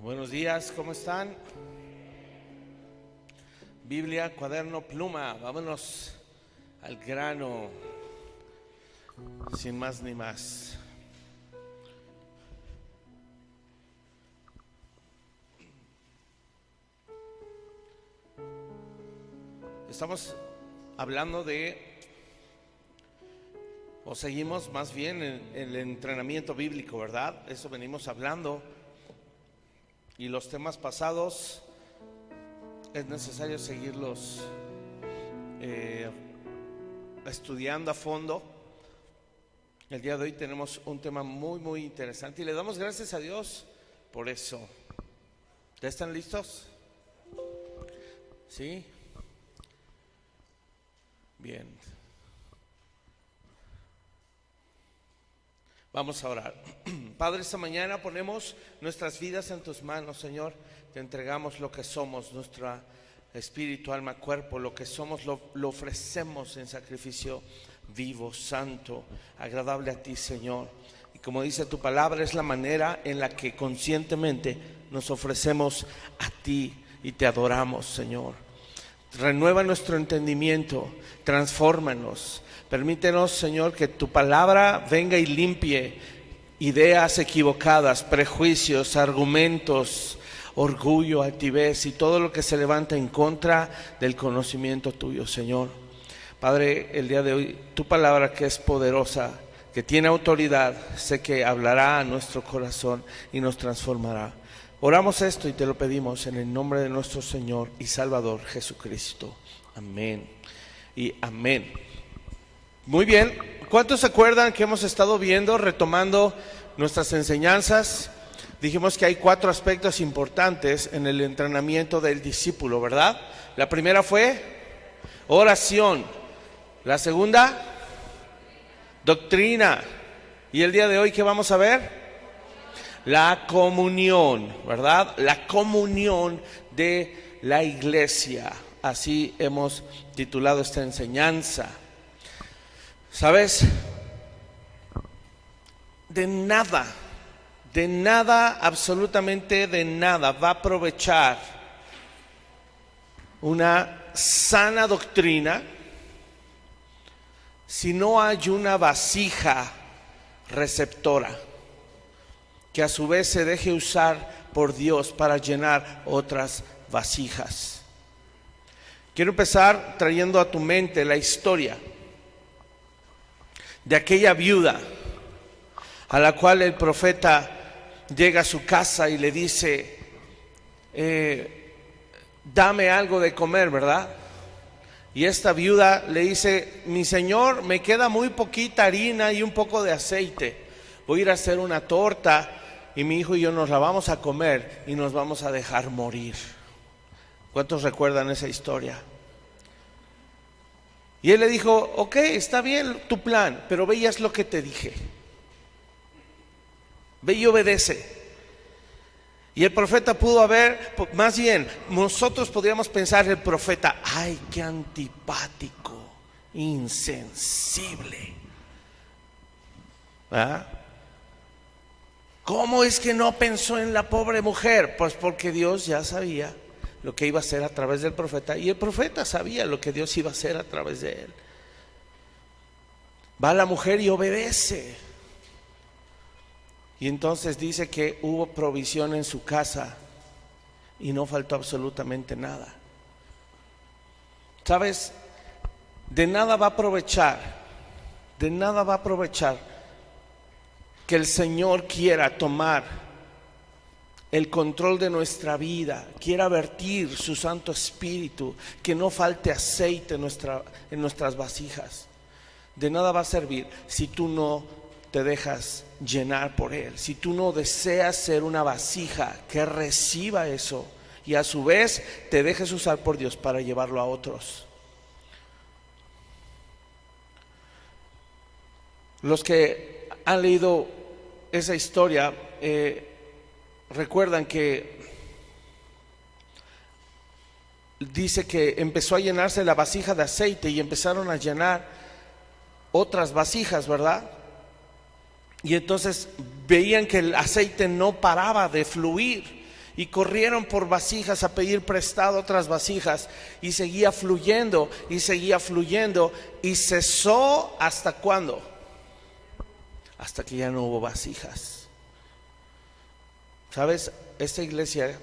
Buenos días, ¿cómo están? Biblia, cuaderno, pluma, vámonos al grano, sin más ni más. Estamos hablando o seguimos más bien en el entrenamiento bíblico, ¿verdad? Eso venimos hablando. Y los temas pasados es necesario seguirlos estudiando a fondo. El día de hoy tenemos un tema muy interesante y le damos gracias a Dios por eso. ¿Ya están listos? ¿Sí? Bien. Vamos a orar. Padre, esta mañana ponemos nuestras vidas en tus manos, Señor. Te entregamos lo que somos, nuestra espíritu, alma, cuerpo. Lo que somos lo ofrecemos en sacrificio vivo, santo, agradable a ti, Señor. Y como dice tu palabra, es la manera en la que conscientemente nos ofrecemos a ti y te adoramos, Señor. Renueva nuestro entendimiento, transfórmanos. Permítenos, Señor, que tu palabra venga y limpie ideas equivocadas, prejuicios, argumentos, orgullo, altivez y todo lo que se levanta en contra del conocimiento tuyo, Señor. Padre, el día de hoy, tu palabra que es poderosa, que tiene autoridad, sé que hablará a nuestro corazón y nos transformará. Oramos esto y te lo pedimos en el nombre de nuestro Señor y Salvador Jesucristo. Amén y amén. Muy bien, ¿cuántos se acuerdan que hemos estado viendo, retomando nuestras enseñanzas? Dijimos que hay 4 aspectos importantes en el entrenamiento del discípulo, ¿verdad? La primera fue oración. La segunda, doctrina. Y el día de hoy, ¿qué vamos a ver? La comunión, ¿verdad? La comunión de la iglesia. Así hemos titulado esta enseñanza. ¿Sabes? De nada, absolutamente de nada va a aprovechar una sana doctrina si no hay una vasija receptora que a su vez se deje usar por Dios para llenar otras vasijas. Quiero empezar trayendo a tu mente la historia de aquella viuda a la cual el profeta llega a su casa y le dice, dame algo de comer, ¿verdad? Y esta viuda le dice, mi señor, me queda muy poquita harina y un poco de aceite. Voy a ir a hacer una torta y mi hijo y yo nos la vamos a comer y nos vamos a dejar morir. ¿Cuántos recuerdan esa historia? Y él le dijo, ok, está bien tu plan, pero ve y haz lo que te dije. Ve y obedece. Y el profeta pudo haber, más bien, nosotros podríamos pensar el profeta, ay, qué antipático, insensible. ¿Ah? ¿Cómo es que no pensó en la pobre mujer? Pues porque Dios ya sabía lo que iba a hacer a través del profeta, y el profeta sabía lo que Dios iba a hacer a través de él. Va la mujer y obedece. Y entonces dice que hubo provisión en su casa y no faltó absolutamente nada. ¿Sabes? De nada va a aprovechar que el Señor quiera tomar el control de nuestra vida, quiera vertir su Santo Espíritu, que no falte aceite en nuestras vasijas. De nada va a servir si tú no te dejas llenar por Él, si tú no deseas ser una vasija que reciba eso y a su vez te dejes usar por Dios para llevarlo a otros. Los que han leído esa historia recuerdan que dice que empezó a llenarse la vasija de aceite y empezaron a llenar otras vasijas, ¿verdad? Y entonces veían que el aceite no paraba de fluir Y corrieron por vasijas a pedir prestado otras vasijas, y seguía fluyendo y seguía fluyendo, y cesó. ¿Hasta cuándo? Hasta que ya no hubo vasijas. ¿Sabes? Esta iglesia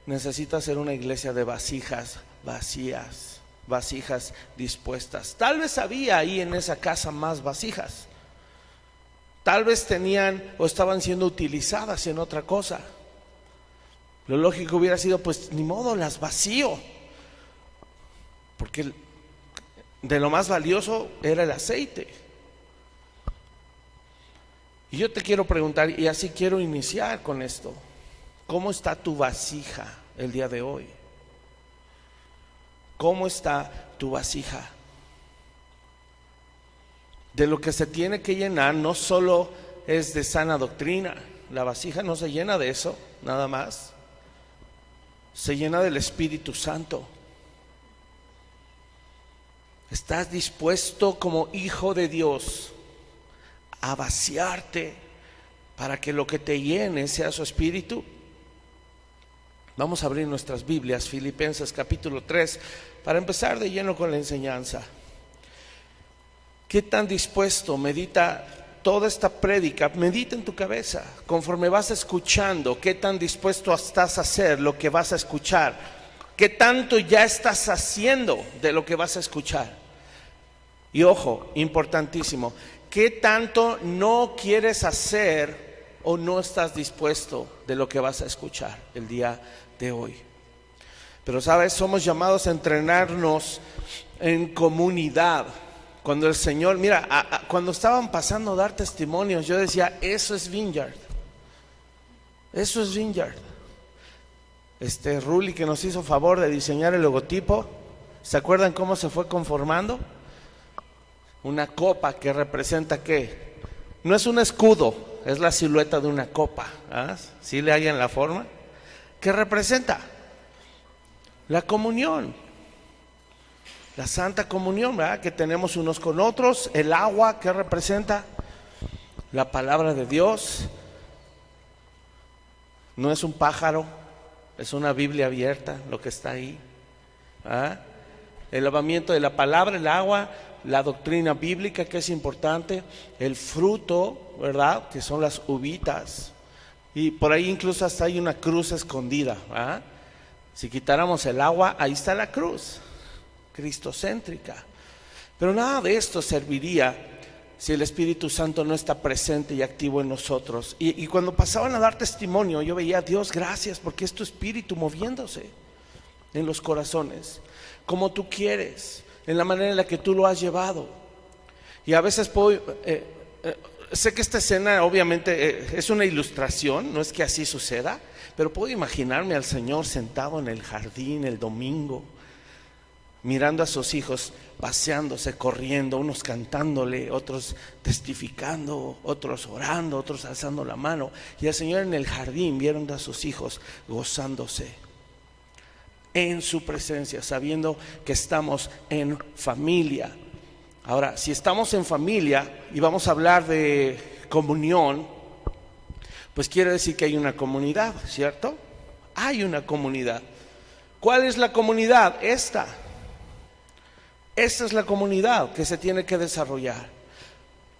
necesita ser una iglesia de vasijas vacías, vasijas dispuestas. Tal vez había ahí en esa casa más vasijas. Tal vez tenían o estaban siendo utilizadas en otra cosa. Lo lógico hubiera sido, pues ni modo, las vacío, porque de lo más valioso era el aceite. Y yo te quiero preguntar, y así quiero iniciar con esto: ¿cómo está tu vasija el día de hoy? ¿Cómo está tu vasija? De lo que se tiene que llenar no solo es de sana doctrina. La vasija no se llena de eso, nada más. Se llena del Espíritu Santo. ¿Estás dispuesto como hijo de Dios a vaciarte para que lo que te llene sea su Espíritu? Vamos a abrir nuestras Biblias, Filipenses capítulo 3, para empezar de lleno con la enseñanza. ¿Qué tan dispuesto? Medita toda esta prédica, medita en tu cabeza, conforme vas escuchando, qué tan dispuesto estás a hacer lo que vas a escuchar, qué tanto ya estás haciendo de lo que vas a escuchar. Y ojo, importantísimo, qué tanto no quieres hacer o no estás dispuesto de lo que vas a escuchar el día de hoy. Pero sabes, somos llamados a entrenarnos en comunidad. Cuando el Señor, mira, cuando estaban pasando a dar testimonios, yo decía, eso es Vineyard. Eso es Vineyard. Ruli, que nos hizo favor de diseñar el logotipo, ¿se acuerdan cómo se fue conformando? Una copa que representa ¿qué? No es un escudo, es la silueta de una copa. ¿Ah? ¿Sí le hallan la forma? ¿Qué representa? La comunión. La Santa Comunión, ¿verdad? Que tenemos unos con otros. El agua, ¿qué representa? La palabra de Dios. No es un pájaro, es una Biblia abierta lo que está ahí. ¿Ah? El lavamiento de la palabra, el agua, la doctrina bíblica, que es importante. El fruto, ¿verdad? Que son las uvitas. Y por ahí incluso hasta hay una cruz escondida. ¿Ah? Si quitáramos el agua, ahí está la cruz cristocéntrica. Pero nada de esto serviría si el Espíritu Santo no está presente y activo en nosotros. Y cuando pasaban a dar testimonio, yo veía, Dios, gracias, porque es tu Espíritu moviéndose en los corazones, como tú quieres, en la manera en la que tú lo has llevado. Y a veces puedo, sé que esta escena obviamente es una ilustración, no es que así suceda, pero puedo imaginarme al Señor sentado en el jardín el domingo, mirando a sus hijos paseándose, corriendo, unos cantándole, otros testificando, otros orando, otros alzando la mano, y el Señor en el jardín viendo a sus hijos gozándose en su presencia, sabiendo que estamos en familia. Ahora, si estamos en familia y vamos a hablar de comunión, pues quiere decir que hay una comunidad, ¿cierto? Hay una comunidad. ¿Cuál es la comunidad? Esta es la comunidad que se tiene que desarrollar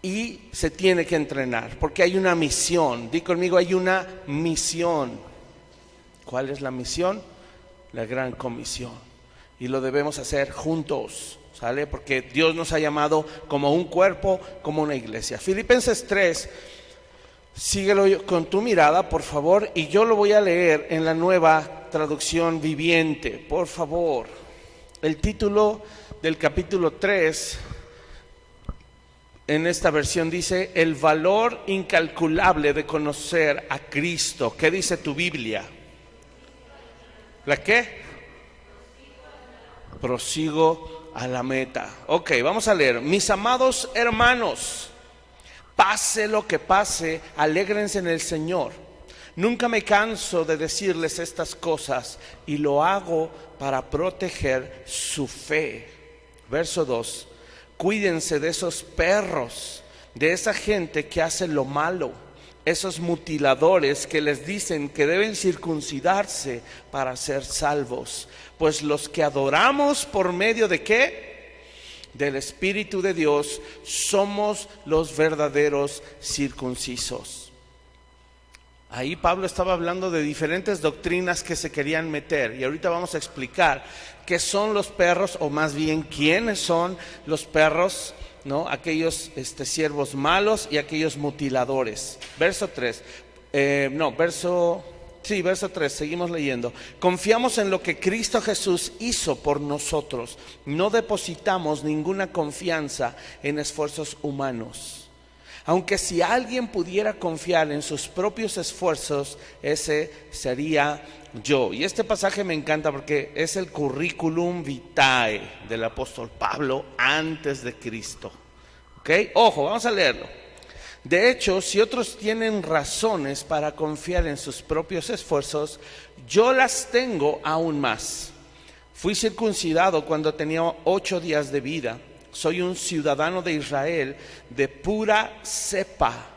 y se tiene que entrenar, porque hay una misión. Di conmigo, hay una misión. ¿Cuál es la misión? La gran comisión. Y lo debemos hacer juntos, ¿sale? Porque Dios nos ha llamado como un cuerpo, como una iglesia. Filipenses 3, síguelo con tu mirada, por favor, y yo lo voy a leer en la Nueva Traducción Viviente, por favor. El título del capítulo 3 en esta versión dice: el valor incalculable de conocer a Cristo. ¿Qué dice tu Biblia? ¿La qué? Prosigo a la meta. Ok, vamos a leer. Mis amados hermanos, pase lo que pase, alégrense en el Señor. Nunca me canso de decirles estas cosas y lo hago para proteger su fe. Verso 2. Cuídense de esos perros, de esa gente que hace lo malo. esos mutiladores que les dicen que deben circuncidarse para ser salvos. Pues los que adoramos por medio de ¿qué? Del Espíritu de Dios, somos los verdaderos circuncisos. Ahí Pablo estaba hablando de diferentes doctrinas que se querían meter, y ahorita vamos a explicar qué son los perros, o más bien quiénes son los perros, ¿no? Aquellos siervos malos y aquellos mutiladores. Verso 3. Verso 3, seguimos leyendo. Confiamos en lo que Cristo Jesús hizo por nosotros. No depositamos ninguna confianza en esfuerzos humanos. Aunque si alguien pudiera confiar en sus propios esfuerzos, ese sería yo. Y este pasaje me encanta porque es el curriculum vitae del apóstol Pablo antes de Cristo. ¿Ok? Ojo, vamos a leerlo. De hecho, si otros tienen razones para confiar en sus propios esfuerzos, yo las tengo aún más. Fui circuncidado cuando tenía 8 días de vida. Soy un ciudadano de Israel de pura cepa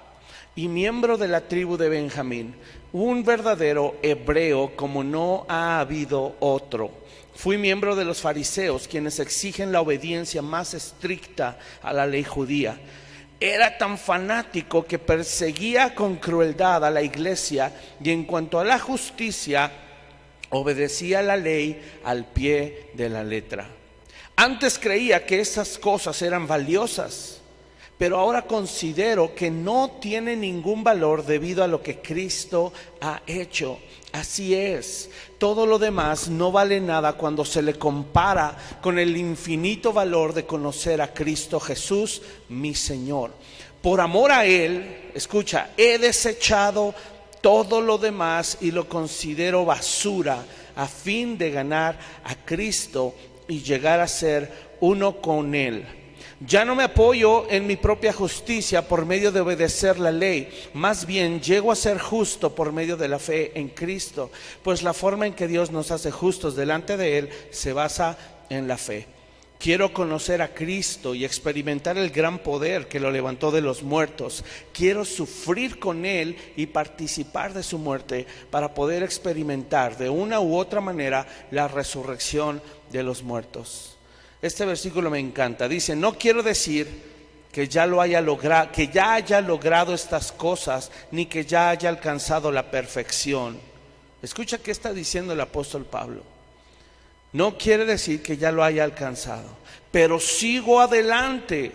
y miembro de la tribu de Benjamín, un verdadero hebreo como no ha habido otro. Fui miembro de los fariseos, quienes exigen la obediencia más estricta a la ley judía. Era tan fanático que perseguía con crueldad a la iglesia, y en cuanto a la justicia, obedecía la ley al pie de la letra. Antes creía que esas cosas eran valiosas, pero ahora considero que no tiene ningún valor debido a lo que Cristo ha hecho. Así es, todo lo demás no vale nada cuando se le compara con el infinito valor de conocer a Cristo Jesús, mi Señor. Por amor a Él, escucha, he desechado todo lo demás y lo considero basura a fin de ganar a Cristo y llegar a ser uno con Él. Ya no me apoyo en mi propia justicia por medio de obedecer la ley, más bien llego a ser justo por medio de la fe en Cristo, pues la forma en que Dios nos hace justos delante de Él se basa en la fe. Quiero conocer a Cristo y experimentar el gran poder que lo levantó de los muertos. Quiero sufrir con Él y participar de su muerte para poder experimentar de una u otra manera la resurrección de los muertos. Este versículo me encanta. Dice: no quiero decir que ya haya logrado estas cosas, ni que ya haya alcanzado la perfección. Escucha qué está diciendo el apóstol Pablo. No quiere decir que ya lo haya alcanzado, pero sigo adelante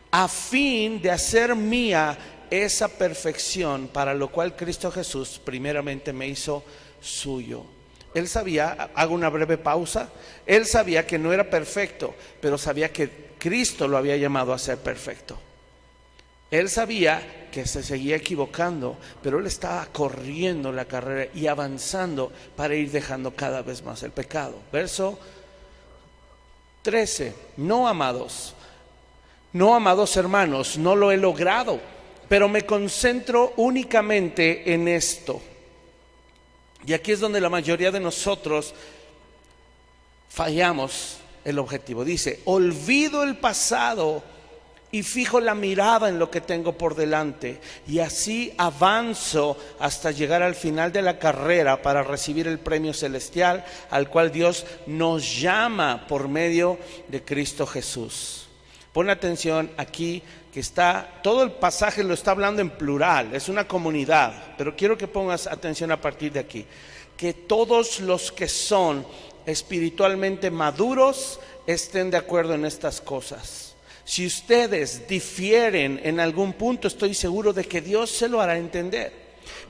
a fin de hacer mía esa perfección para lo cual Cristo Jesús primeramente me hizo suyo. Él sabía, hago una breve pausa, él sabía que no era perfecto, pero sabía que Cristo lo había llamado a ser perfecto. Él sabía que se seguía equivocando, pero él estaba corriendo la carrera y avanzando para ir dejando cada vez más el pecado. Verso 13. No, amados hermanos, no lo he logrado, pero me concentro únicamente en esto. Y aquí es donde la mayoría de nosotros fallamos el objetivo. Dice: olvido el pasado y fijo la mirada en lo que tengo por delante, y así avanzo hasta llegar al final de la carrera para recibir el premio celestial al cual Dios nos llama por medio de Cristo Jesús. Pon atención aquí, que está, todo el pasaje lo está hablando en plural, es una comunidad, pero quiero que pongas atención a partir de aquí. Que todos los que son espiritualmente maduros estén de acuerdo en estas cosas. Si ustedes difieren en algún punto, estoy seguro de que Dios se lo hará entender.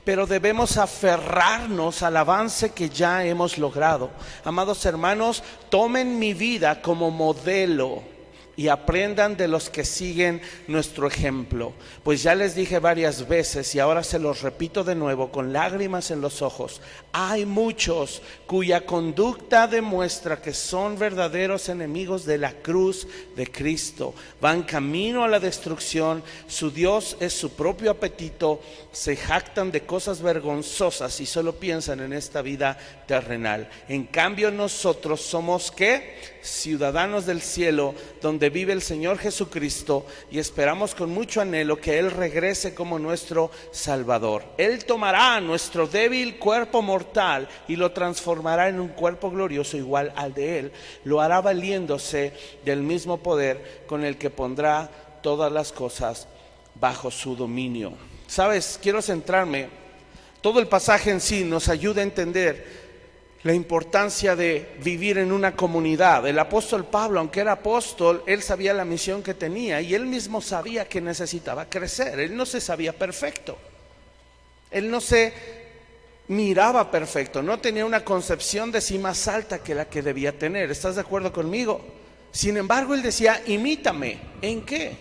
Pero debemos aferrarnos al avance que ya hemos logrado. Amados hermanos, tomen mi vida como modelo y aprendan de los que siguen nuestro ejemplo. Pues ya les dije varias veces, y ahora se los repito de nuevo con lágrimas en los ojos: hay muchos cuya conducta demuestra que son verdaderos enemigos de la cruz de Cristo. Van camino a la destrucción, su Dios es su propio apetito, se jactan de cosas vergonzosas y solo piensan en esta vida terrenal. En cambio nosotros somos ¿qué? Ciudadanos del cielo, donde donde vive el Señor Jesucristo, y esperamos con mucho anhelo que Él regrese como nuestro Salvador. Él tomará nuestro débil cuerpo mortal y lo transformará en un cuerpo glorioso igual al de Él. Lo hará valiéndose del mismo poder con el que pondrá todas las cosas bajo su dominio. Sabes, quiero centrarme. Todo el pasaje en sí nos ayuda a entender la importancia de vivir en una comunidad. El apóstol Pablo, aunque era apóstol, él sabía la misión que tenía y él mismo sabía que necesitaba crecer. Él no se sabía perfecto. Él no se miraba perfecto, no tenía una concepción de sí más alta que la que debía tener. ¿Estás de acuerdo conmigo? Sin embargo, él decía, imítame. ¿En qué?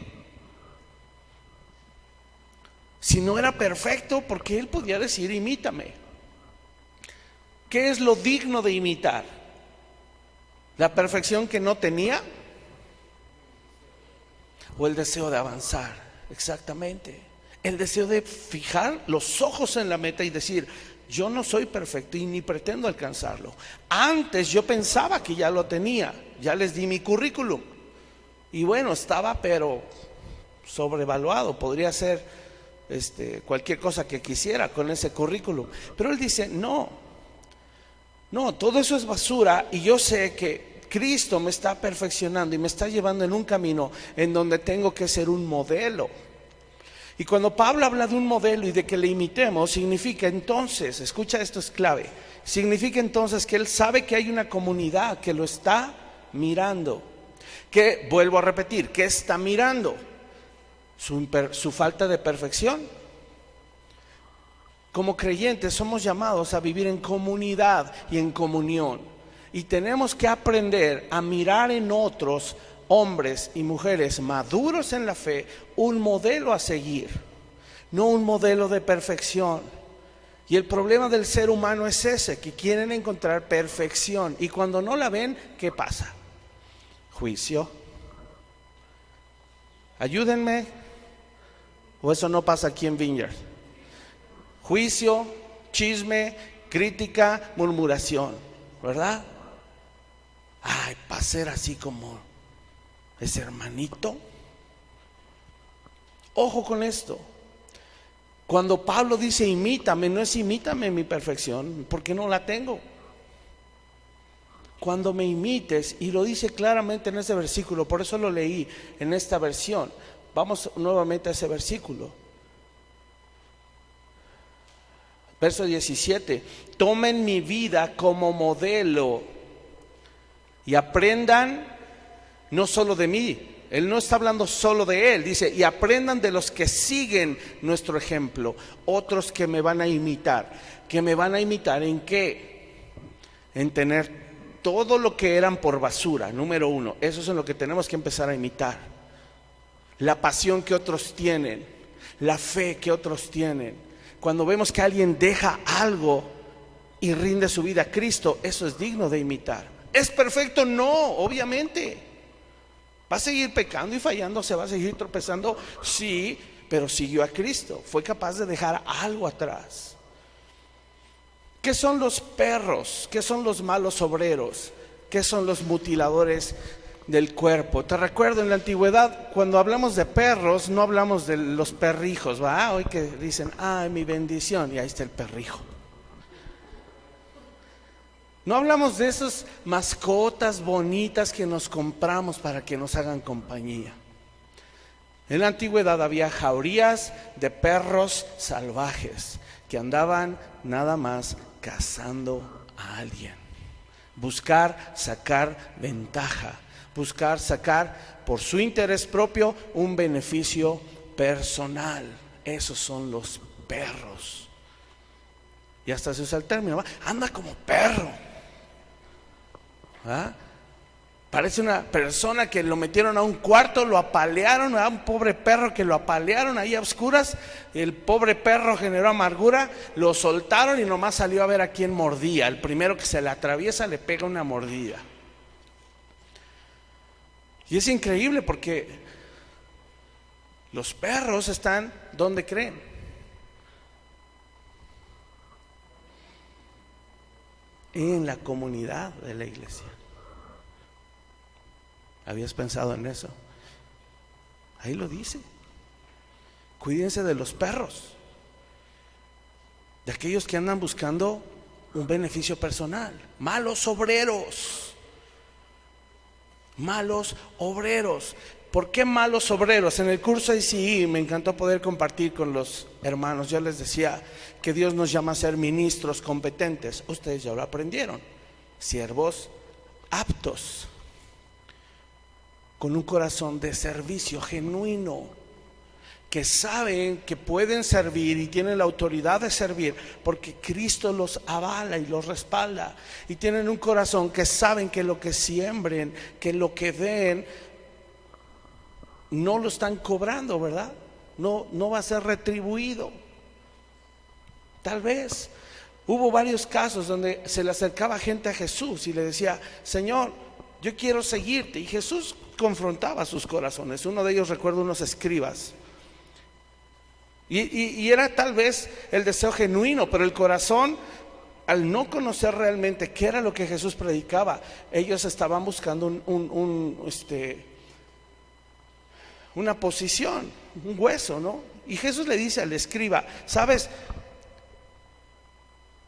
Si no era perfecto, ¿por qué él podía decir imítame? ¿Qué es lo digno de imitar? ¿La perfección que no tenía? ¿O el deseo de avanzar? Exactamente. El deseo de fijar los ojos en la meta y decir, yo no soy perfecto y ni pretendo alcanzarlo. Antes yo pensaba que ya lo tenía, ya les di mi currículum. Y bueno, estaba pero sobrevaluado, podría ser cualquier cosa que quisiera con ese currículum. Pero él dice, no, todo eso es basura y yo sé que Cristo me está perfeccionando y me está llevando en un camino en donde tengo que ser un modelo. Y cuando Pablo habla de un modelo y de que le imitemos, significa entonces, escucha, esto es clave, significa entonces que él sabe que hay una comunidad que lo está mirando. Que, vuelvo a repetir, ¿qué está mirando? Su falta de perfección. Como creyentes somos llamados a vivir en comunidad y en comunión. Y tenemos que aprender a mirar en otros hombres y mujeres maduros en la fe un modelo a seguir, no un modelo de perfección. Y el problema del ser humano es ese, que quieren encontrar perfección. Y cuando no la ven, ¿qué pasa? Juicio. Ayúdenme. ¿O eso no pasa aquí en Vineyard? Juicio, chisme, crítica, murmuración, ¿verdad? Ay, para ser así como ese hermanito. Ojo con esto. Cuando Pablo dice imítame, no es imítame mi perfección, porque no la tengo. Cuando me imites, y lo dice claramente en ese versículo, por eso lo leí en esta versión. Vamos nuevamente a ese versículo. Verso 17, tomen mi vida como modelo y aprendan no solo de mí. Él no está hablando solo de él, dice, y aprendan de los que siguen nuestro ejemplo, otros que me van a imitar. ¿Que me van a imitar en qué? En tener todo lo que eran por basura, número uno. Eso es en lo que tenemos que empezar a imitar. La pasión que otros tienen, la fe que otros tienen. Cuando vemos que alguien deja algo y rinde su vida a Cristo, eso es digno de imitar. ¿Es perfecto? No, obviamente. ¿Va a seguir pecando y fallando? ¿Se va a seguir tropezando? Sí, pero siguió a Cristo. Fue capaz de dejar algo atrás. ¿Qué son los perros? ¿Qué son los malos obreros? ¿Qué son los mutiladores del cuerpo? Te recuerdo, en la antigüedad, cuando hablamos de perros, no hablamos de los perrijos, ¿va? Hoy que dicen, ay, mi bendición, y ahí está el perrijo. No hablamos de esas mascotas bonitas que nos compramos para que nos hagan compañía. En la antigüedad había jaurías de perros salvajes que andaban nada más cazando a alguien. Buscar sacar ventaja, buscar sacar por su interés propio un beneficio personal. Esos son los perros. Y hasta se usa el término, anda como perro. ¿Ah? Parece una persona que lo metieron a un cuarto, lo apalearon, a un pobre perro que lo apalearon ahí a oscuras. El pobre perro generó amargura, lo soltaron y nomás salió a ver a quién mordía. El primero que se le atraviesa le pega una mordida. Y es increíble porque los perros están donde creen. En la comunidad de la iglesia. ¿Habías pensado en eso? Ahí lo dice. Cuídense de los perros, de aquellos que andan buscando un beneficio personal. Malos obreros. Malos obreros. ¿Por qué malos obreros? En el curso ICI me encantó poder compartir con los hermanos. Yo les decía que Dios nos llama a ser ministros competentes. Ustedes ya lo aprendieron. Siervos aptos, con un corazón de servicio genuino, que saben que pueden servir y tienen la autoridad de servir porque Cristo los avala y los respalda, y tienen un corazón que saben que lo que siembren, que lo que den, no lo están cobrando, ¿verdad? No va a ser retribuido. Tal vez hubo varios casos donde se le acercaba gente a Jesús y le decía: Señor, yo quiero seguirte, y Jesús confrontaba sus corazones. Uno de ellos, recuerdo, unos escribas, y era tal vez el deseo genuino, pero el corazón, al no conocer realmente qué era lo que Jesús predicaba, ellos estaban buscando una posición, un hueso, ¿no? Y Jesús le dice al escriba: sabes,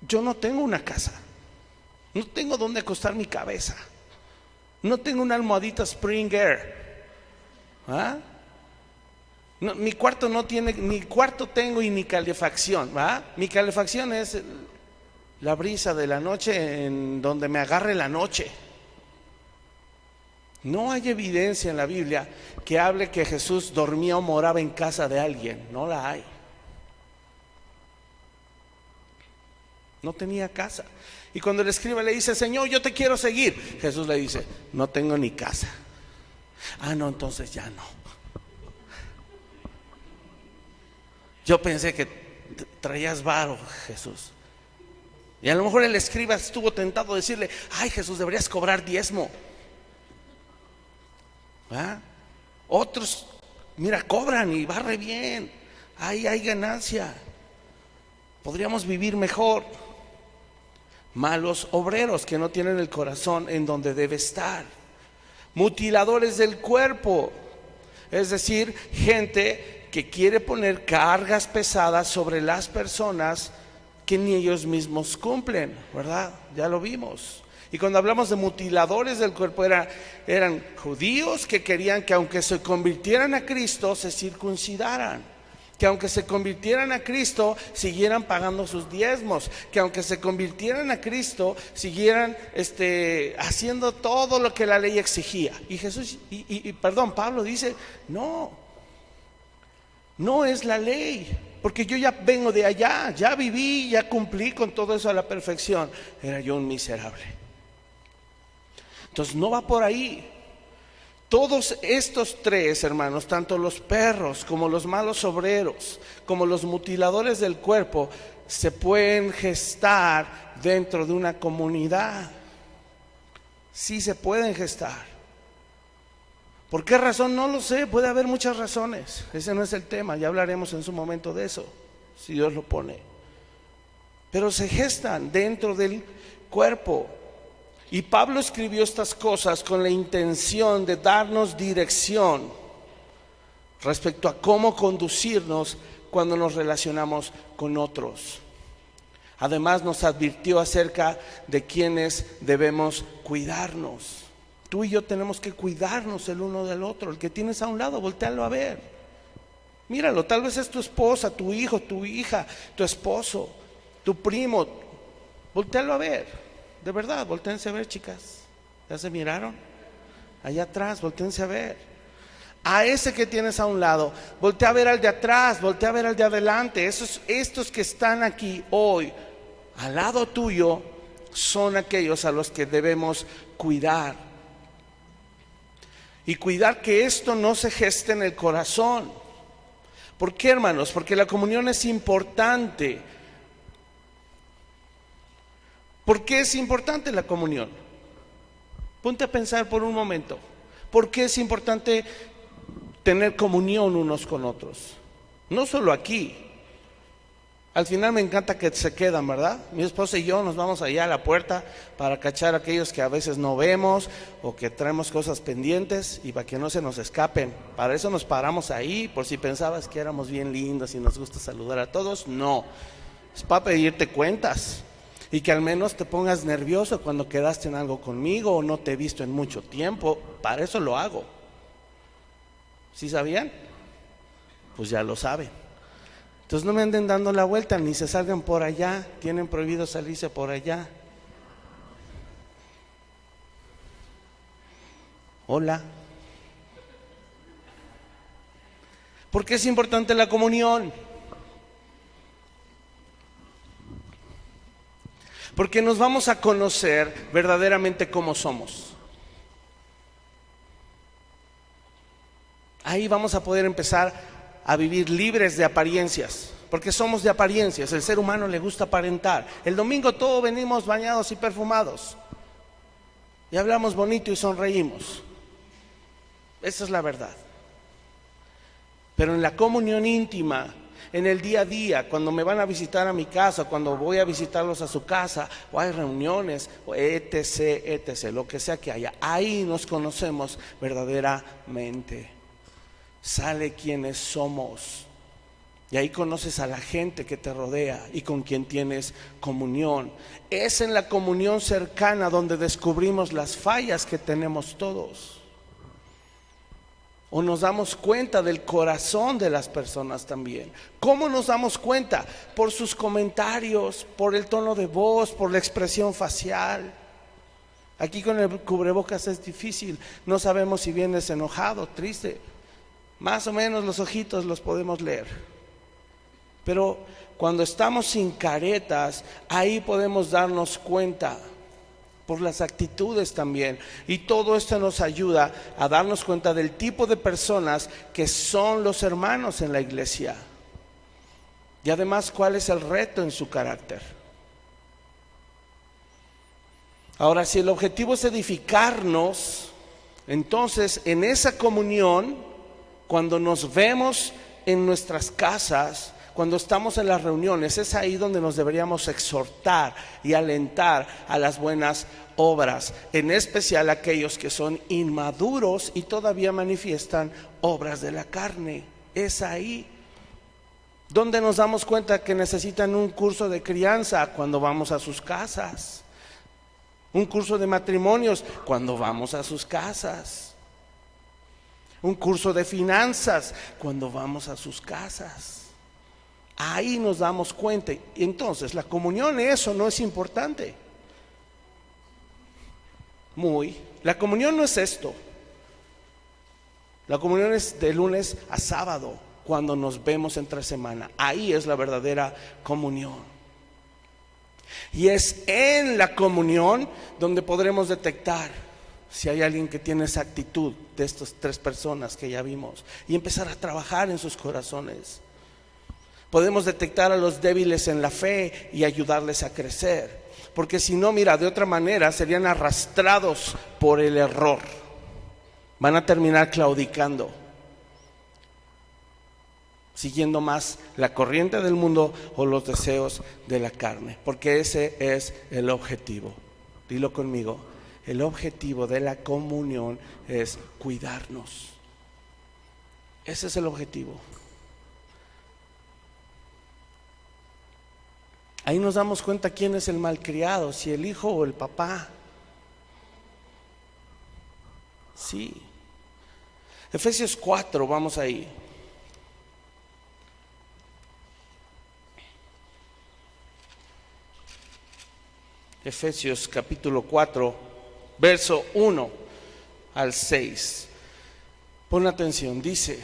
yo no tengo una casa, no tengo dónde acostar mi cabeza, no tengo una almohadita Spring Air, ¿ah? No, mi cuarto no tiene, ni cuarto tengo y ni calefacción, ¿va? Mi calefacción es la brisa de la noche en donde me agarre la noche. No hay evidencia en la Biblia que hable que Jesús dormía o moraba en casa de alguien. No la hay. No tenía casa. Y cuando el escriba le dice: Señor, yo te quiero seguir, Jesús le dice: no tengo ni casa. Ah, no, entonces ya no. Yo pensé que traías varo, Jesús. Y a lo mejor el escriba estuvo tentado a decirle: ay, Jesús, deberías cobrar diezmo. ¿Ah? Otros, mira, cobran y va re bien. Ahí hay ganancia. Podríamos vivir mejor. Malos obreros que no tienen el corazón en donde debe estar. Mutiladores del cuerpo, es decir, gente que quiere poner cargas pesadas sobre las personas que ni ellos mismos cumplen, ¿verdad? Ya lo vimos. Y cuando hablamos de mutiladores del cuerpo, eran judíos que querían que aunque se convirtieran a Cristo, se circuncidaran, que aunque se convirtieran a Cristo, siguieran pagando sus diezmos, que aunque se convirtieran a Cristo, siguieran haciendo todo lo que la ley exigía. Y Jesús, Pablo dice: no es la ley, porque yo ya vengo de allá, ya viví, ya cumplí con todo eso a la perfección. Era yo un miserable. Entonces no va por ahí. Todos estos tres, hermanos, tanto los perros como los malos obreros, como los mutiladores del cuerpo, se pueden gestar dentro de una comunidad. Sí se pueden gestar. ¿Por qué razón? No lo sé, puede haber muchas razones. Ese no es el tema, ya hablaremos en su momento de eso, si Dios lo pone. Pero se gestan dentro del cuerpo. Y Pablo escribió estas cosas con la intención de darnos dirección respecto a cómo conducirnos cuando nos relacionamos con otros. Además nos advirtió acerca de quienes debemos cuidarnos. Tú y yo tenemos que cuidarnos el uno del otro. El que tienes a un lado, voltéalo a ver. Míralo, tal vez es tu esposa, tu hijo, tu hija, tu esposo, tu primo. Voltéalo a ver. De verdad, voltéense a ver, chicas. ¿Ya se miraron? Allá atrás, voltéense a ver. A ese que tienes a un lado, voltea a ver al de atrás, voltea a ver al de adelante. Estos que están aquí hoy, al lado tuyo, son aquellos a los que debemos cuidar. Y cuidar que esto no se geste en el corazón. ¿Por qué, hermanos? Porque la comunión es importante. ¿Por qué es importante la comunión? Ponte a pensar por un momento. ¿Por qué es importante tener comunión unos con otros? No solo aquí. Al final me encanta que se quedan, ¿verdad? Mi esposa y yo nos vamos allá a la puerta para cachar a aquellos que a veces no vemos o que traemos cosas pendientes y para que no se nos escapen. Para eso nos paramos ahí, por si pensabas que éramos bien lindos y nos gusta saludar a todos. No, es para pedirte cuentas y que al menos te pongas nervioso cuando quedaste en algo conmigo o no te he visto en mucho tiempo. Para eso lo hago. ¿Sí sabían? Pues ya lo saben. Entonces no me anden dando la vuelta, ni se salgan por allá, tienen prohibido salirse por allá. Hola. ¿Por qué es importante la comunión? Porque nos vamos a conocer verdaderamente cómo somos. Ahí vamos a poder empezar a vivir libres de apariencias, porque somos de apariencias. El ser humano le gusta aparentar. El domingo todos venimos bañados y perfumados y hablamos bonito y sonreímos. Esa es la verdad. Pero en la comunión íntima, en el día a día, cuando me van a visitar a mi casa, cuando voy a visitarlos a su casa, o hay reuniones, o etc., lo que sea que haya, ahí nos conocemos verdaderamente. Sale quienes somos. Y ahí conoces a la gente que te rodea y con quien tienes comunión. Es en la comunión cercana donde descubrimos las fallas que tenemos todos. O nos damos cuenta del corazón de las personas también. ¿Cómo nos damos cuenta? Por sus comentarios, por el tono de voz, por la expresión facial. Aquí con el cubrebocas es difícil. No sabemos si vienes enojado, triste. Más o menos los ojitos los podemos leer. Pero cuando estamos sin caretas, ahí podemos darnos cuenta por las actitudes también. Y todo esto nos ayuda a darnos cuenta del tipo de personas que son los hermanos en la iglesia. Y además, cuál es el reto en su carácter. Ahora, si el objetivo es edificarnos, entonces en esa comunión, cuando nos vemos en nuestras casas, cuando estamos en las reuniones, es ahí donde nos deberíamos exhortar y alentar a las buenas obras, en especial aquellos que son inmaduros y todavía manifiestan obras de la carne. Es ahí donde nos damos cuenta que necesitan un curso de crianza cuando vamos a sus casas, un curso de matrimonios cuando vamos a sus casas, un curso de finanzas cuando vamos a sus casas. Ahí nos damos cuenta. Entonces, la comunión, eso no es importante. La comunión no es esto. La comunión es de lunes a sábado, cuando nos vemos entre semana. Ahí es la verdadera comunión. Y es en la comunión donde podremos detectar si hay alguien que tiene esa actitud de estas tres personas que ya vimos y empezar a trabajar en sus corazones. Podemos detectar a los débiles en la fe y ayudarles a crecer, porque si no, mira, de otra manera serían arrastrados por el error. Van a terminar claudicando, siguiendo más la corriente del mundo o los deseos de la carne, porque ese es el objetivo. Dilo conmigo. El objetivo de la comunión es cuidarnos. Ese es el objetivo. Ahí nos damos cuenta quién es el malcriado, si el hijo o el papá. Sí. Efesios 4, vamos ahí. Efesios capítulo 4. Verso 1 al 6. Pon atención, dice: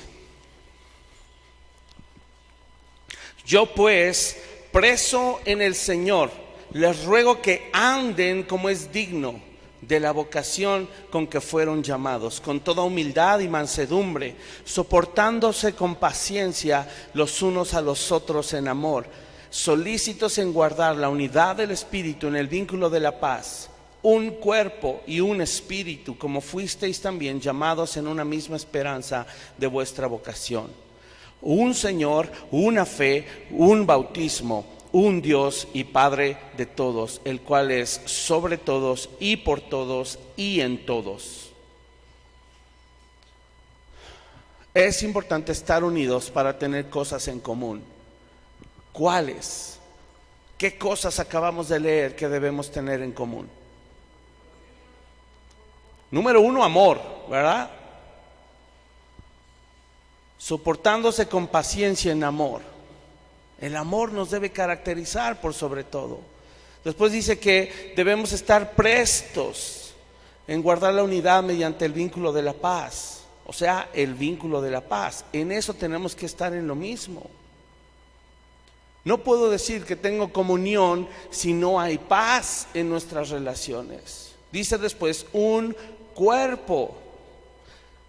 yo pues, preso en el Señor, les ruego que anden como es digno de la vocación con que fueron llamados, con toda humildad y mansedumbre, soportándose con paciencia los unos a los otros en amor, solícitos en guardar la unidad del Espíritu en el vínculo de la paz. Un cuerpo y un espíritu, como fuisteis también llamados en una misma esperanza de vuestra vocación. un Señor, una fe, un bautismo, un Dios y Padre de todos, el cual es sobre todos y por todos y en todos. Es importante estar unidos para tener cosas en común. ¿Cuáles? ¿Qué cosas acabamos de leer que debemos tener en común? Número 1, amor, ¿verdad? Soportándose con paciencia en amor. El amor nos debe caracterizar por sobre todo. Después dice que debemos estar prestos en guardar la unidad mediante el vínculo de la paz. O sea, el vínculo de la paz. En eso tenemos que estar en lo mismo. No puedo decir que tengo comunión si no hay paz en nuestras relaciones. Dice después, un cuerpo.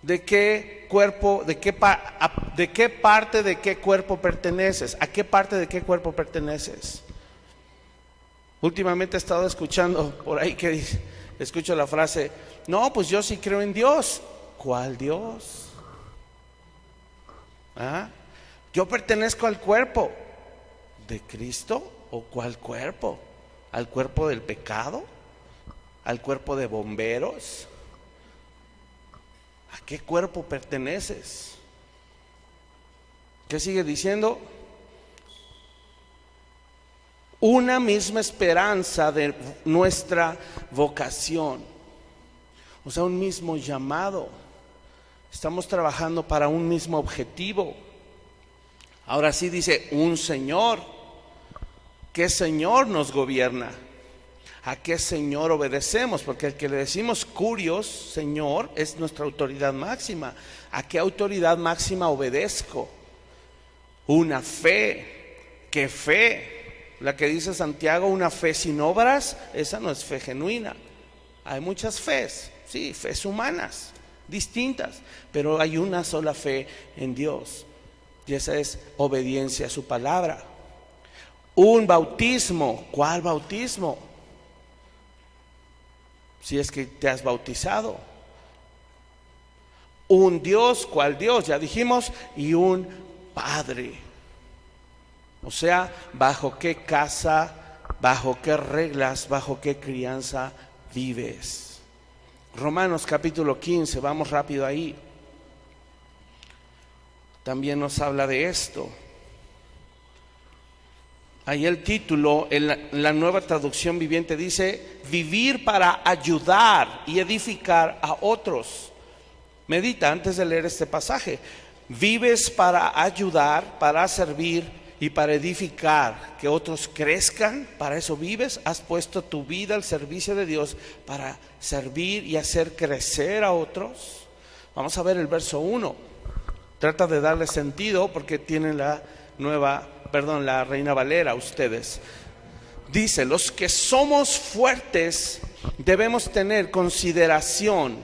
¿De qué cuerpo, de qué parte de qué cuerpo perteneces? ¿A qué parte de qué cuerpo perteneces? Últimamente he estado escuchando por ahí que escucho la frase, no, pues yo sí creo en Dios. ¿Cuál Dios? ¿Ah? Yo pertenezco al cuerpo de Cristo. ¿O cuál cuerpo? ¿Al cuerpo del pecado? ¿Al cuerpo de bomberos? ¿A qué cuerpo perteneces? ¿Qué sigue diciendo? Una misma esperanza de nuestra vocación. O sea, un mismo llamado. Estamos trabajando para un mismo objetivo. Ahora sí dice, un Señor. ¿Qué Señor nos gobierna? ¿A qué Señor obedecemos? Porque el que le decimos curios, Señor, es nuestra autoridad máxima. ¿A qué autoridad máxima obedezco? Una fe. ¿Qué fe? La que dice Santiago, una fe sin obras, esa no es fe genuina. Hay muchas fees, sí, fees humanas, distintas, pero hay una sola fe en Dios, y esa es obediencia a su palabra. Un bautismo. ¿Cuál bautismo? Si es que te has bautizado. Un Dios. ¿Cuál Dios? Ya dijimos. Y un Padre. O sea, ¿bajo qué casa, bajo qué reglas, bajo qué crianza vives? Romanos capítulo 15, vamos rápido ahí. También nos habla de esto. Ahí el título, en la Nueva Traducción Viviente dice, vivir para ayudar y edificar a otros. Medita antes de leer este pasaje. Vives para ayudar, para servir y para edificar, que otros crezcan. Para eso vives. Has puesto tu vida al servicio de Dios para servir y hacer crecer a otros. Vamos a ver el verso 1. Trata de darle sentido porque tienen la Reina Valera ustedes. Dice, los que somos fuertes debemos tener consideración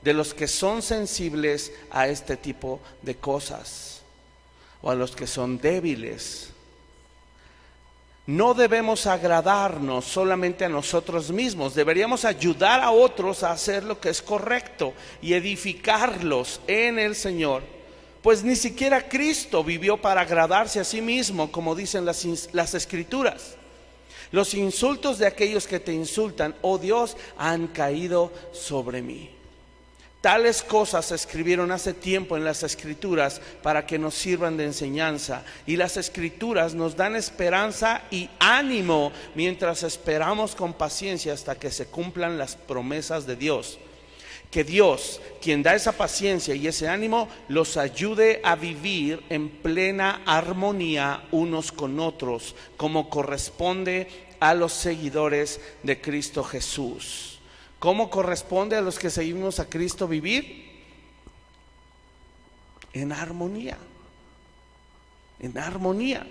de los que son sensibles a este tipo de cosas, o a los que son débiles. No debemos agradarnos solamente a nosotros mismos, deberíamos ayudar a otros a hacer lo que es correcto y edificarlos en el Señor. Pues ni siquiera Cristo vivió para agradarse a sí mismo, como dicen las Escrituras. Los insultos de aquellos que te insultan, oh Dios, han caído sobre mí. Tales cosas se escribieron hace tiempo en las Escrituras para que nos sirvan de enseñanza. Y las Escrituras nos dan esperanza y ánimo mientras esperamos con paciencia hasta que se cumplan las promesas de Dios. Que Dios, quien da esa paciencia y ese ánimo, los ayude a vivir en plena armonía unos con otros, como corresponde a los seguidores de Cristo Jesús. ¿Cómo corresponde a los que seguimos a Cristo vivir? En armonía. En armonía.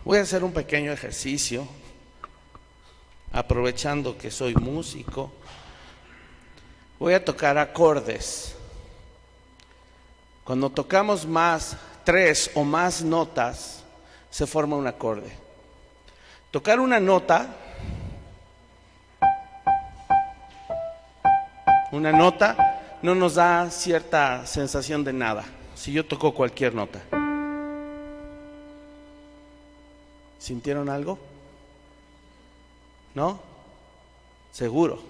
Voy a hacer un pequeño ejercicio. Aprovechando que soy músico, voy a tocar acordes. Cuando tocamos tres o más notas, se forma un acorde. Tocar una nota no nos da cierta sensación de nada si yo toco cualquier nota. ¿Sintieron algo? ¿No? Seguro.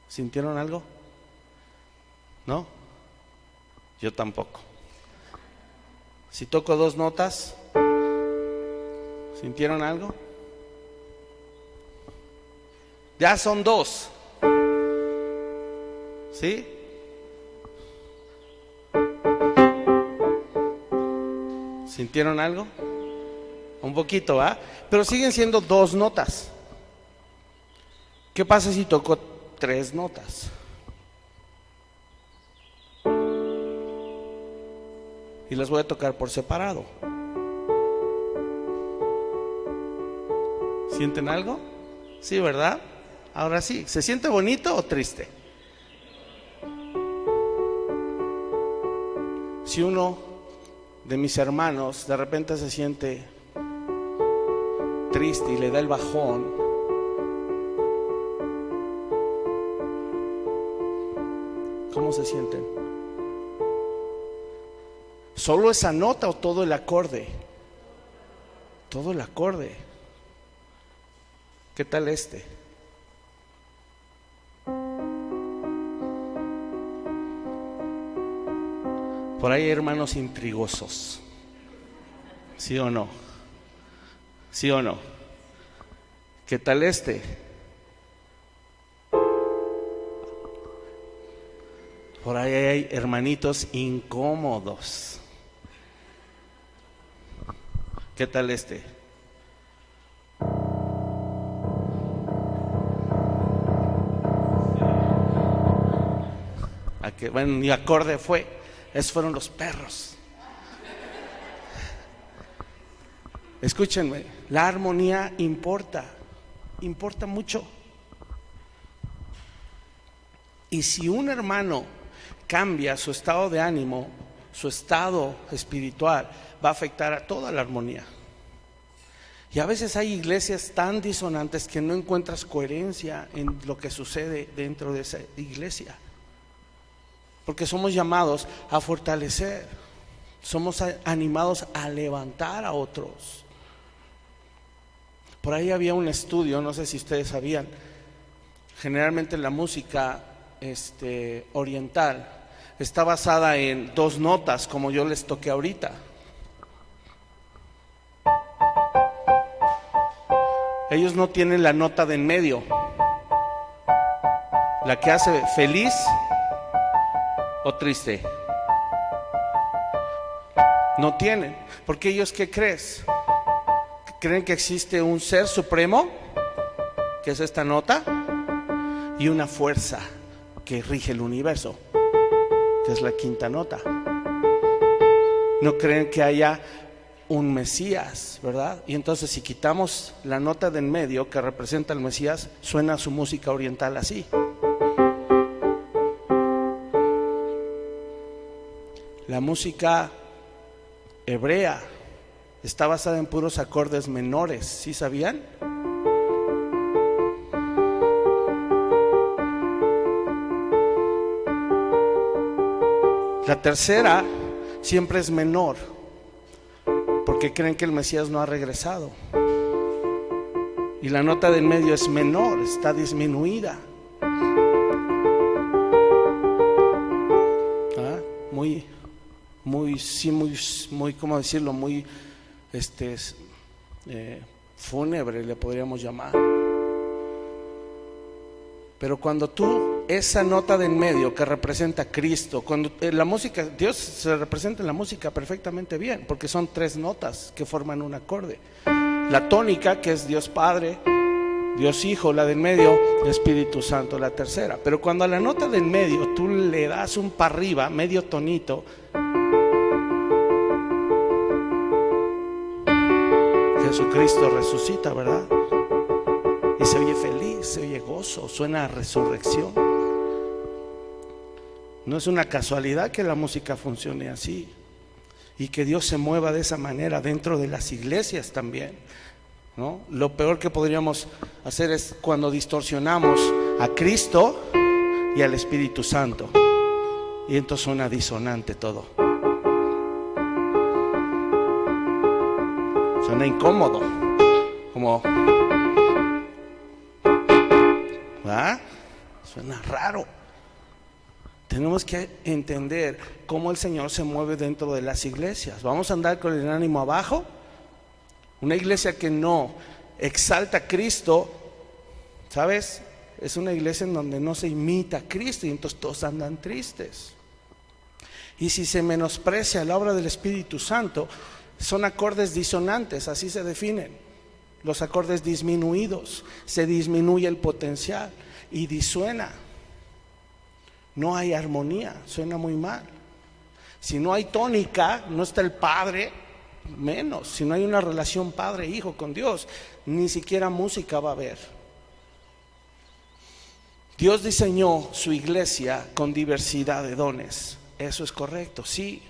¿Sintieron algo? ¿No? Yo tampoco. Si toco 2 notas, ¿sintieron algo? Ya son 2. ¿Sí? ¿Sintieron algo? Un poquito, ¿va? Pero siguen siendo 2 notas. ¿Qué pasa si toco 3 notas? Y las voy a tocar por separado. ¿Sienten algo? Sí, ¿verdad? Ahora sí, ¿se siente bonito o triste? Si uno de mis hermanos de repente se siente triste y le da el bajón, ¿cómo se sienten? ¿Solo esa nota o todo el acorde? Todo el acorde. ¿Qué tal este? Por ahí hay hermanos intrigosos. ¿Sí o no? ¿Sí o no? ¿Qué tal este? Por ahí hay hermanitos incómodos. ¿Qué tal este? Bueno, ni acorde fue. Esos fueron los perros. Escúchenme, la armonía importa mucho. Y si un hermano cambia su estado de ánimo, su estado espiritual, va a afectar a toda la armonía. Y a veces hay iglesias tan disonantes que no encuentras coherencia en lo que sucede dentro de esa iglesia. Porque somos llamados a fortalecer, somos animados a levantar a otros. Por ahí había un estudio, no sé si ustedes sabían, generalmente la música oriental está basada en 2 notas, como yo les toqué ahorita. Ellos no tienen la nota de en medio, la que hace feliz o triste. No tienen, porque ellos, ¿qué crees? Creen que existe un ser supremo, que es esta nota, y una fuerza que rige el universo, que es la 5ª nota. No creen que haya un Mesías, ¿verdad? Y entonces si quitamos la nota de en medio que representa al Mesías, suena su música oriental así. La música hebrea está basada en puros acordes menores, ¿sí sabían? La tercera siempre es menor, porque creen que el Mesías no ha regresado. Y la nota de en medio es menor, está disminuida. Muy, ¿cómo decirlo? Muy, fúnebre le podríamos llamar. Pero cuando tú, esa nota de en medio que representa a Cristo, cuando la música, Dios se representa en la música perfectamente bien, porque son 3 notas que forman un acorde. La tónica, que es Dios Padre, Dios Hijo, la de en medio, Espíritu Santo, la tercera. Pero cuando a la nota de en medio tú le das un para arriba, medio tonito, Jesucristo resucita, ¿verdad? Y se oye feliz, se oye gozo, suena a resurrección. No es una casualidad que la música funcione así y que Dios se mueva de esa manera dentro de las iglesias también. ¿no? Lo peor que podríamos hacer es cuando distorsionamos a Cristo y al Espíritu Santo, y entonces suena disonante todo, suena incómodo, como, ¿verdad? Suena raro. Tenemos que entender cómo el Señor se mueve dentro de las iglesias. ¿Vamos a andar con el ánimo abajo? Una iglesia que no exalta a Cristo, ¿sabes? Es una iglesia en donde no se imita a Cristo, y entonces todos andan tristes. Y si se menosprecia la obra del Espíritu Santo, son acordes disonantes, así se definen. Los acordes disminuidos, se disminuye el potencial y disuena. No hay armonía, suena muy mal. Si no hay tónica, no está el Padre, menos. Si no hay una relación padre-hijo con Dios, ni siquiera música va a haber. Dios diseñó su iglesia con diversidad de dones. Eso es correcto, sí.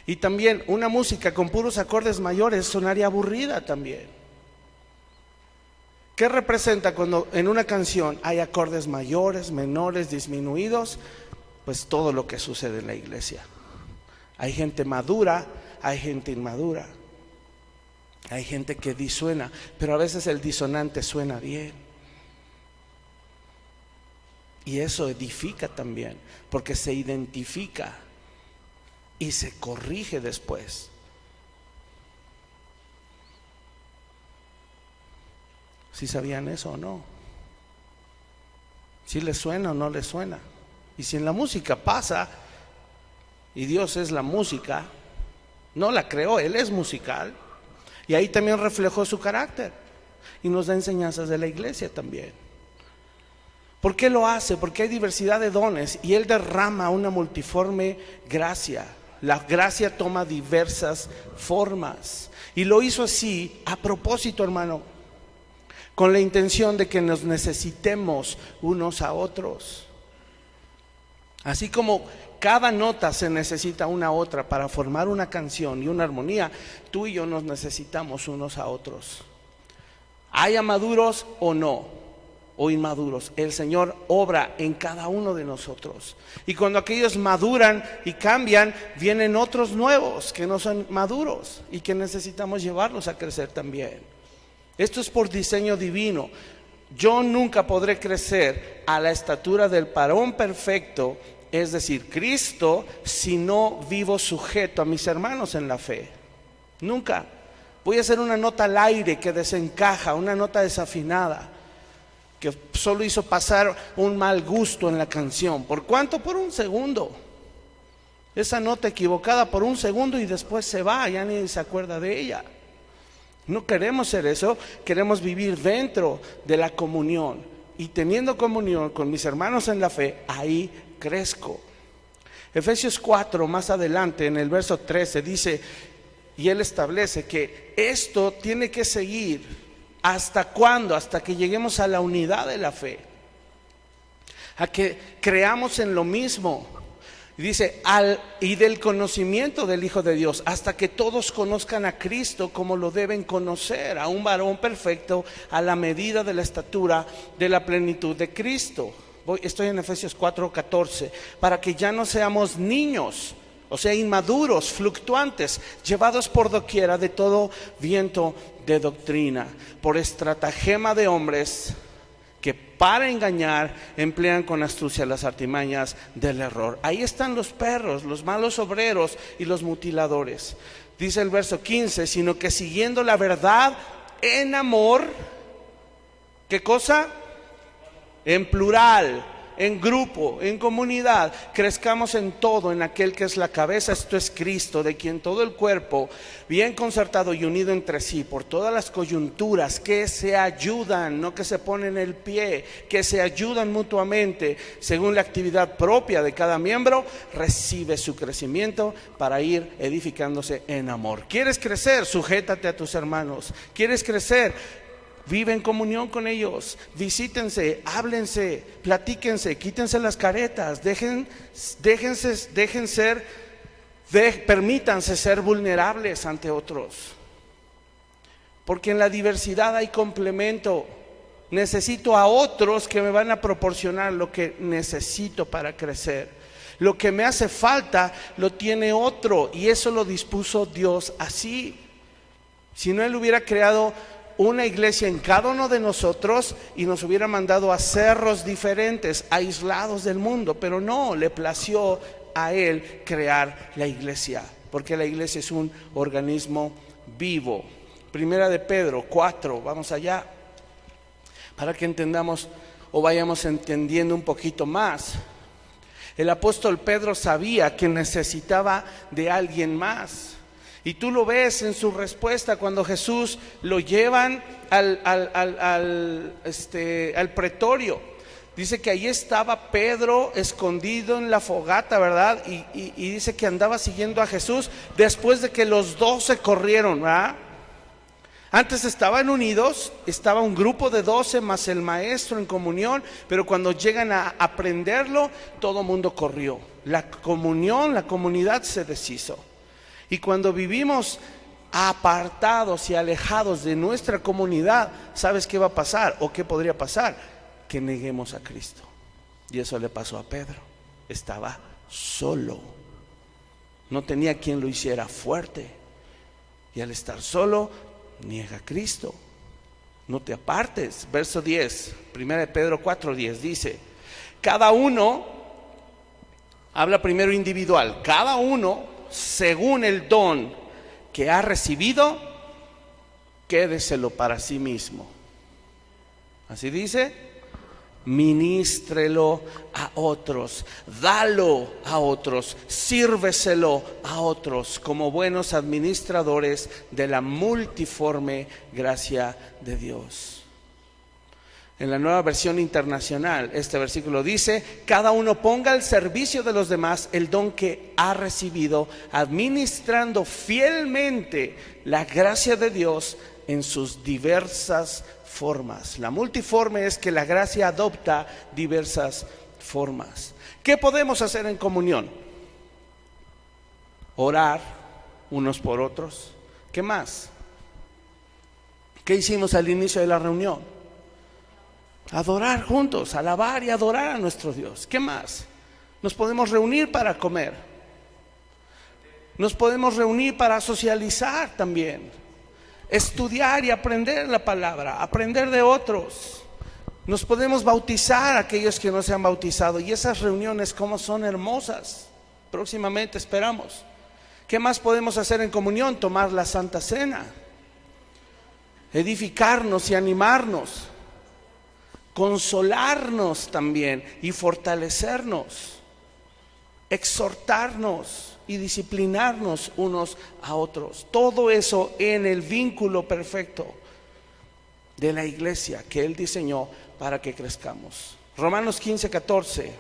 Y también una música con puros acordes mayores sonaría aburrida también. ¿Qué representa cuando en una canción hay acordes mayores, menores, disminuidos? Pues todo lo que sucede en la iglesia. Hay gente madura, hay gente inmadura, hay gente que disuena, pero a veces el disonante suena bien. Y eso edifica también, porque se identifica y se corrige después. ¿Sí sabían eso o no? ¿Sí les suena o no les suena? Y si en la música pasa, y Dios es la música, no la creó, Él es musical, y ahí también reflejó su carácter, y nos da enseñanzas de la iglesia también. ¿Por qué lo hace? Porque hay diversidad de dones, y Él derrama una multiforme gracia. La gracia toma diversas formas, y lo hizo así a propósito, hermano, con la intención de que nos necesitemos unos a otros. Así como cada nota se necesita una a otra para formar una canción y una armonía, tú y yo nos necesitamos unos a otros. Haya maduros o no, o inmaduros, el Señor obra en cada uno de nosotros. Y cuando aquellos maduran y cambian, vienen otros nuevos que no son maduros y que necesitamos llevarlos a crecer también. Esto es por diseño divino. Yo nunca podré crecer a la estatura del varón perfecto, es decir, Cristo, si no vivo sujeto a mis hermanos en la fe. Nunca. Voy a hacer una nota al aire que desencaja, una nota desafinada, que solo hizo pasar un mal gusto en la canción. ¿Por cuánto? Por un segundo. Esa nota equivocada por un segundo y después se va, ya ni se acuerda de ella. No queremos ser eso, queremos vivir dentro de la comunión. Y teniendo comunión con mis hermanos en la fe, ahí crezco. Efesios 4, más adelante, en el verso 13, dice, y él establece que esto tiene que seguir. ¿Hasta cuándo? Hasta que lleguemos a la unidad de la fe, a que creamos en lo mismo. Y dice, y del conocimiento del Hijo de Dios, hasta que todos conozcan a Cristo como lo deben conocer, a un varón perfecto, a la medida de la estatura de la plenitud de Cristo. Estoy en Efesios 4:14, para que ya no seamos niños, o sea, inmaduros, fluctuantes, llevados por doquiera de todo viento de doctrina, por estratagema de hombres que para engañar emplean con astucia las artimañas del error. Ahí están los perros, los malos obreros y los mutiladores. Dice el verso 15, sino que siguiendo la verdad en amor, ¿qué cosa? En plural, en grupo, en comunidad, crezcamos en todo en aquel que es la cabeza, esto es Cristo, de quien todo el cuerpo, bien concertado y unido entre sí, por todas las coyunturas que se ayudan, no que se ponen el pie, que se ayudan mutuamente, según la actividad propia de cada miembro, recibe su crecimiento para ir edificándose en amor. ¿Quieres crecer? Sujétate a tus hermanos. ¿Quieres crecer? Vive en comunión con ellos, visítense, háblense, platíquense, quítense las caretas, permítanse ser vulnerables ante otros. porque en la diversidad hay complemento. Necesito a otros que me van a proporcionar lo que necesito para crecer. Lo que me hace falta lo tiene otro, y eso lo dispuso Dios así. Si no, Él hubiera creado una iglesia en cada uno de nosotros y nos hubiera mandado a cerros diferentes, aislados del mundo. Pero no, le plació a Él crear la iglesia, porque la iglesia es un organismo vivo. Primera de Pedro 4, vamos allá, para que entendamos o vayamos entendiendo un poquito más. El apóstol Pedro sabía que necesitaba de alguien más. Y tú lo ves en su respuesta cuando Jesús lo llevan al pretorio. Dice que ahí estaba Pedro escondido en la fogata, ¿verdad? Y dice que andaba siguiendo a Jesús después de que los 12 corrieron, ¿verdad? Antes estaban unidos, estaba un grupo de 12 más el maestro en comunión, pero cuando llegan a aprenderlo, todo mundo corrió. La comunión, la comunidad se deshizo. Y cuando vivimos apartados y alejados de nuestra comunidad, ¿sabes qué va a pasar? ¿O qué podría pasar? Que neguemos a Cristo. Y eso le pasó a Pedro. Estaba solo. No tenía quien lo hiciera fuerte. Y al estar solo, niega a Cristo. No te apartes. Verso 10, 1 Pedro 4:10 dice: cada uno, habla primero individual, cada uno según el don que ha recibido, quédeselo para sí mismo. Así dice: ministrelo a otros, dalo a otros, sírveselo a otros, como buenos administradores de la multiforme gracia de Dios. En la Nueva Versión Internacional, este versículo dice: cada uno ponga al servicio de los demás el don que ha recibido, administrando fielmente la gracia de Dios en sus diversas formas. La multiforme es que la gracia adopta diversas formas. ¿Qué podemos hacer en comunión? Orar unos por otros. ¿Qué más? ¿Qué hicimos al inicio de la reunión? Adorar juntos, alabar y adorar a nuestro Dios. ¿Qué más? Nos podemos reunir para comer. Nos podemos reunir para socializar también. Estudiar y aprender la palabra, aprender de otros. Nos podemos bautizar a aquellos que no se han bautizado. Y esas reuniones, como son hermosas. Próximamente esperamos. ¿Qué más podemos hacer en comunión? Tomar la Santa Cena. Edificarnos y animarnos. Consolarnos también y fortalecernos, exhortarnos y disciplinarnos unos a otros. Todo eso en el vínculo perfecto de la iglesia que Él diseñó para que crezcamos. Romanos 15:14.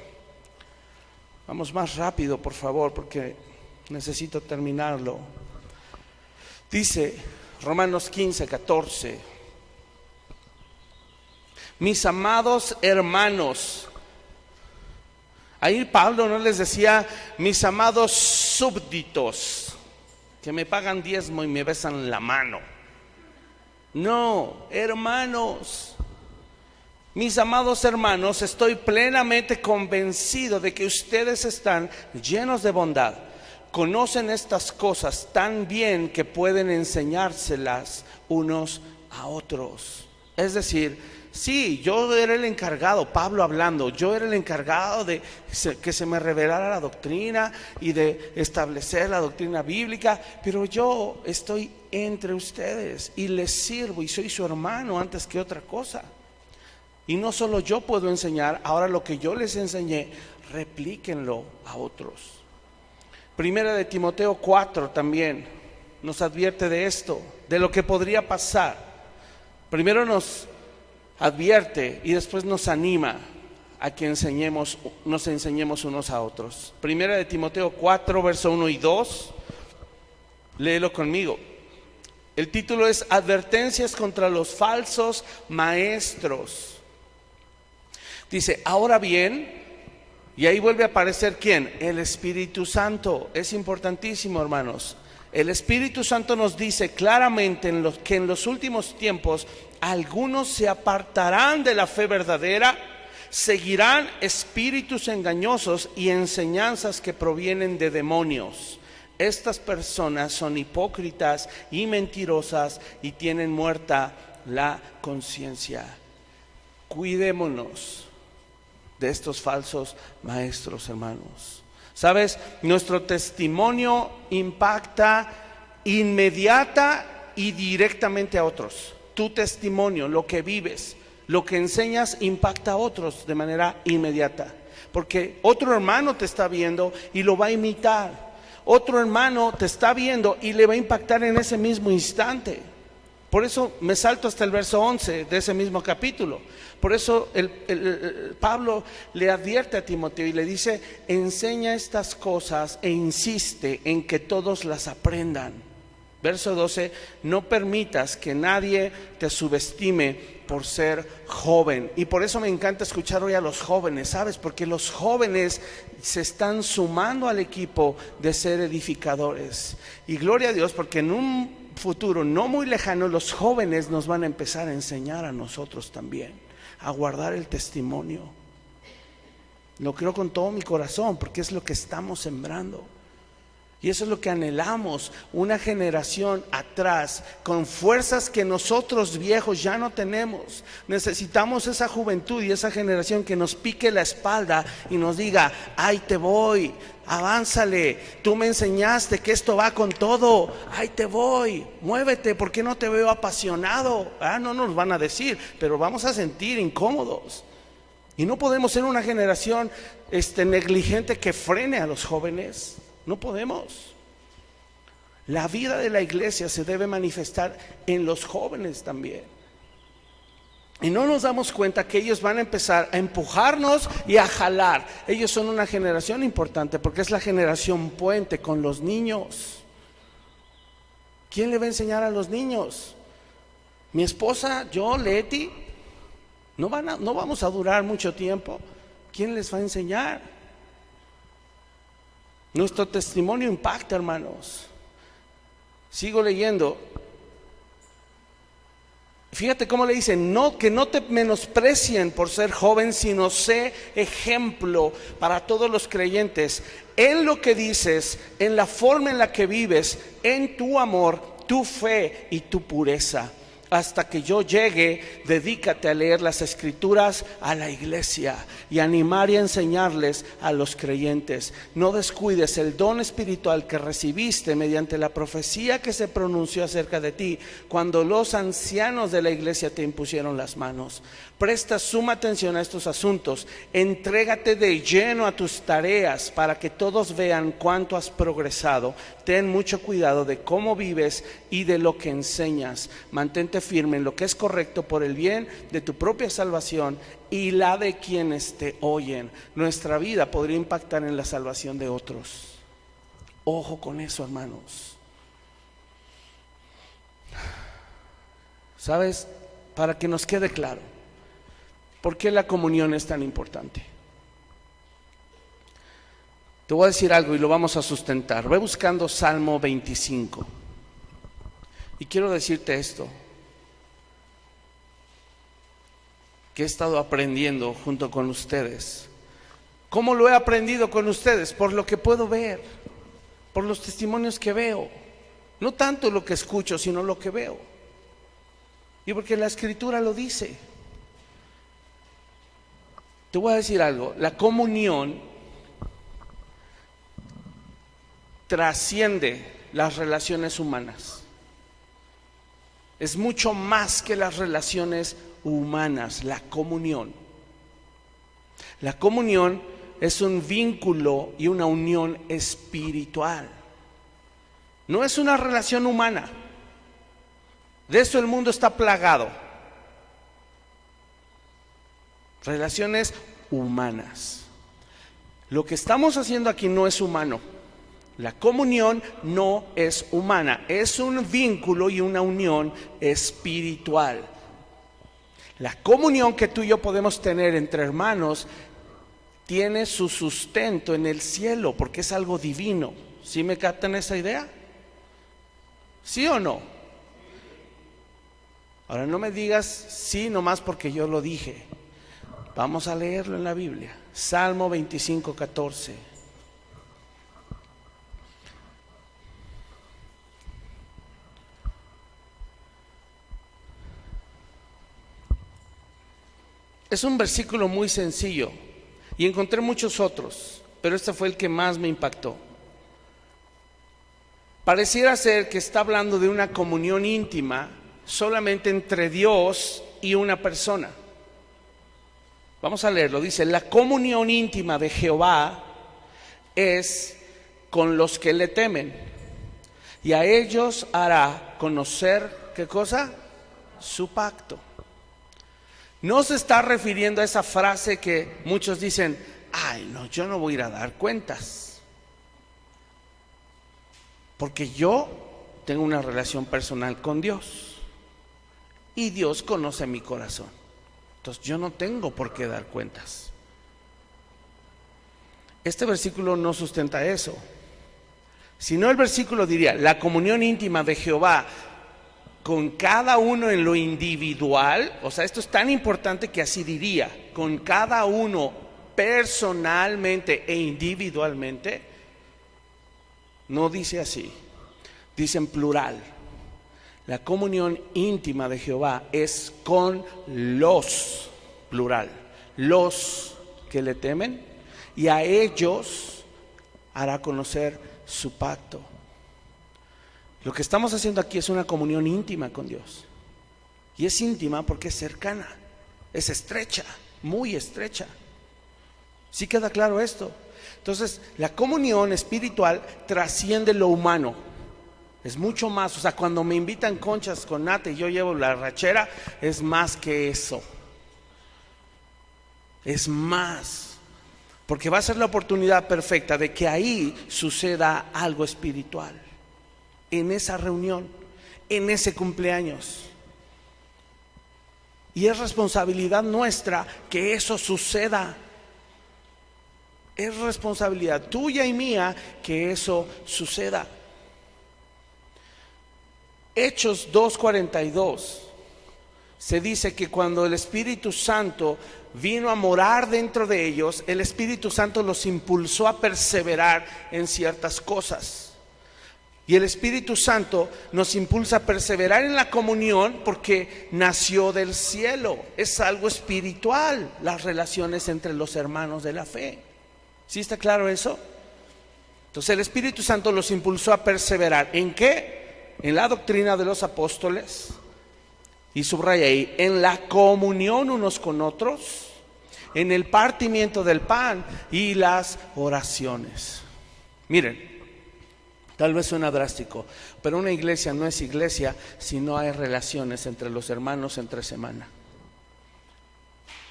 Vamos más rápido, por favor, porque necesito terminarlo. Dice Romanos 15:14: mis amados hermanos. Ahí Pablo no les decía mis amados súbditos, que me pagan diezmo y me besan la mano. No, hermanos. Mis amados hermanos, estoy plenamente convencido de que ustedes están llenos de bondad. Conocen estas cosas tan bien que pueden enseñárselas unos a otros. Es decir, sí, yo era el encargado, Pablo hablando, yo era el encargado de que se me revelara la doctrina y de establecer la doctrina bíblica, pero yo estoy entre ustedes y les sirvo y soy su hermano antes que otra cosa. Y no solo yo puedo enseñar, ahora lo que yo les enseñé, replíquenlo a otros. Primera de Timoteo 4 también nos advierte de esto, de lo que podría pasar. Primero nos advierte y después nos anima a que nos enseñemos unos a otros. Primera de Timoteo 4, verso 1 y 2. Léelo conmigo. El título es Advertencias contra los falsos maestros. Dice: ahora bien, y ahí vuelve a aparecer ¿quién? El Espíritu Santo. Es importantísimo, hermanos. El Espíritu Santo nos dice claramente que en los últimos tiempos algunos se apartarán de la fe verdadera, seguirán espíritus engañosos y enseñanzas que provienen de demonios. Estas personas son hipócritas y mentirosas y tienen muerta la conciencia. Cuidémonos de estos falsos maestros, hermanos. ¿Sabes? Nuestro testimonio impacta inmediata y directamente a otros. Tu testimonio, lo que vives, lo que enseñas, impacta a otros de manera inmediata. Porque otro hermano te está viendo y lo va a imitar. Otro hermano te está viendo y le va a impactar en ese mismo instante. Por eso me salto hasta el verso 11 de ese mismo capítulo. Por eso Pablo le advierte a Timoteo y le dice: enseña estas cosas e insiste en que todos las aprendan. Verso 12: no permitas que nadie te subestime por ser joven. Y por eso me encanta escuchar hoy a los jóvenes, ¿sabes? Porque los jóvenes se están sumando al equipo de ser edificadores. Y gloria a Dios, porque en un futuro no muy lejano los jóvenes nos van a empezar a enseñar a nosotros también a guardar el testimonio. Lo creo con todo mi corazón, porque es lo que estamos sembrando. Y eso es lo que anhelamos, una generación atrás con fuerzas que nosotros viejos ya no tenemos. Necesitamos esa juventud y esa generación que nos pique la espalda y nos diga: ahí te voy, avánzale, tú me enseñaste que esto va con todo, ahí te voy, muévete, ¿por qué no te veo apasionado? No nos van a decir, pero vamos a sentir incómodos. Y no podemos ser una generación negligente que frene a los jóvenes. No podemos. La vida de la iglesia se debe manifestar en los jóvenes también. Y no nos damos cuenta que ellos van a empezar a empujarnos y a jalar. Ellos son una generación importante porque es la generación puente con los niños. ¿Quién le va a enseñar a los niños? Mi esposa, yo, Leti. No vamos a durar mucho tiempo. ¿Quién les va a enseñar? Nuestro testimonio impacta, hermanos. Sigo leyendo. Fíjate cómo le dicen: no, que no te menosprecien por ser joven, sino sé ejemplo para todos los creyentes en lo que dices, en la forma en la que vives, en tu amor, tu fe y tu pureza. Hasta que yo llegue, dedícate a leer las escrituras a la iglesia y animar y enseñarles a los creyentes. No descuides el don espiritual que recibiste mediante la profecía que se pronunció acerca de ti cuando los ancianos de la iglesia te impusieron las manos. Presta suma atención a estos asuntos. Entrégate de lleno a tus tareas para que todos vean cuánto has progresado. Ten mucho cuidado de cómo vives y de lo que enseñas. Mantente firme en lo que es correcto por el bien de tu propia salvación y la de quienes te oyen. Nuestra vida podría impactar en la salvación de otros. Ojo con eso, hermanos. ¿Sabes? Para que nos quede claro, ¿por qué la comunión es tan importante? Te voy a decir algo y lo vamos a sustentar. Ve buscando Salmo 25. Y quiero decirte esto, que he estado aprendiendo junto con ustedes. ¿Cómo lo he aprendido con ustedes? Por lo que puedo ver, por los testimonios que veo. No tanto lo que escucho, sino lo que veo. Y porque la Escritura lo dice. Te voy a decir algo, la comunión trasciende las relaciones humanas. Es mucho más que las relaciones humanas, la comunión. La comunión es un vínculo y una unión espiritual. No es una relación humana. De eso el mundo está plagado. Relaciones humanas. Lo que estamos haciendo aquí no es humano. La comunión no es humana, es un vínculo y una unión espiritual. La comunión que tú y yo podemos tener entre hermanos tiene su sustento en el cielo porque es algo divino. ¿Sí me captan esa idea? ¿Sí o no? Ahora no me digas sí nomás porque yo lo dije. Vamos a leerlo en la Biblia. Salmo 25:14. Es un versículo muy sencillo y encontré muchos otros, pero este fue el que más me impactó. Pareciera ser que está hablando de una comunión íntima solamente entre Dios y una persona. Vamos a leerlo. Dice: la comunión íntima de Jehová es con los que le temen, y a ellos hará conocer, ¿qué cosa? Su pacto. No se está refiriendo a esa frase que muchos dicen: ay, no, yo no voy a ir a dar cuentas, porque yo tengo una relación personal con Dios y Dios conoce mi corazón. Entonces yo no tengo por qué dar cuentas. Este versículo no sustenta eso. Si no, el versículo diría: la comunión íntima de Jehová con cada uno en lo individual. O sea, esto es tan importante que así diría: con cada uno personalmente e individualmente. No dice así, dice en plural. La comunión íntima de Jehová es con los, plural, los que le temen, y a ellos hará conocer su pacto. Lo que estamos haciendo aquí es una comunión íntima con Dios. Y es íntima porque es cercana, es estrecha, muy estrecha. ¿Sí queda claro esto? Entonces, la comunión espiritual trasciende lo humano. Es mucho más. O sea, cuando me invitan conchas con nata y yo llevo la rachera, es más que eso. Es más. Porque va a ser la oportunidad perfecta de que ahí suceda algo espiritual. En esa reunión, en ese cumpleaños. Y es responsabilidad nuestra que eso suceda. Es responsabilidad tuya y mía que eso suceda. Hechos 2:42 se dice que cuando el Espíritu Santo vino a morar dentro de ellos, el Espíritu Santo los impulsó a perseverar en ciertas cosas. Y el Espíritu Santo nos impulsa a perseverar en la comunión porque nació del cielo. Es algo espiritual, las relaciones entre los hermanos de la fe. ¿Sí está claro eso? Entonces el Espíritu Santo los impulsó a perseverar. ¿En qué? En la doctrina de los apóstoles, y subraya ahí, en la comunión unos con otros, en el partimiento del pan y las oraciones. Miren, tal vez suena drástico, pero una iglesia no es iglesia si no hay relaciones entre los hermanos entre semana.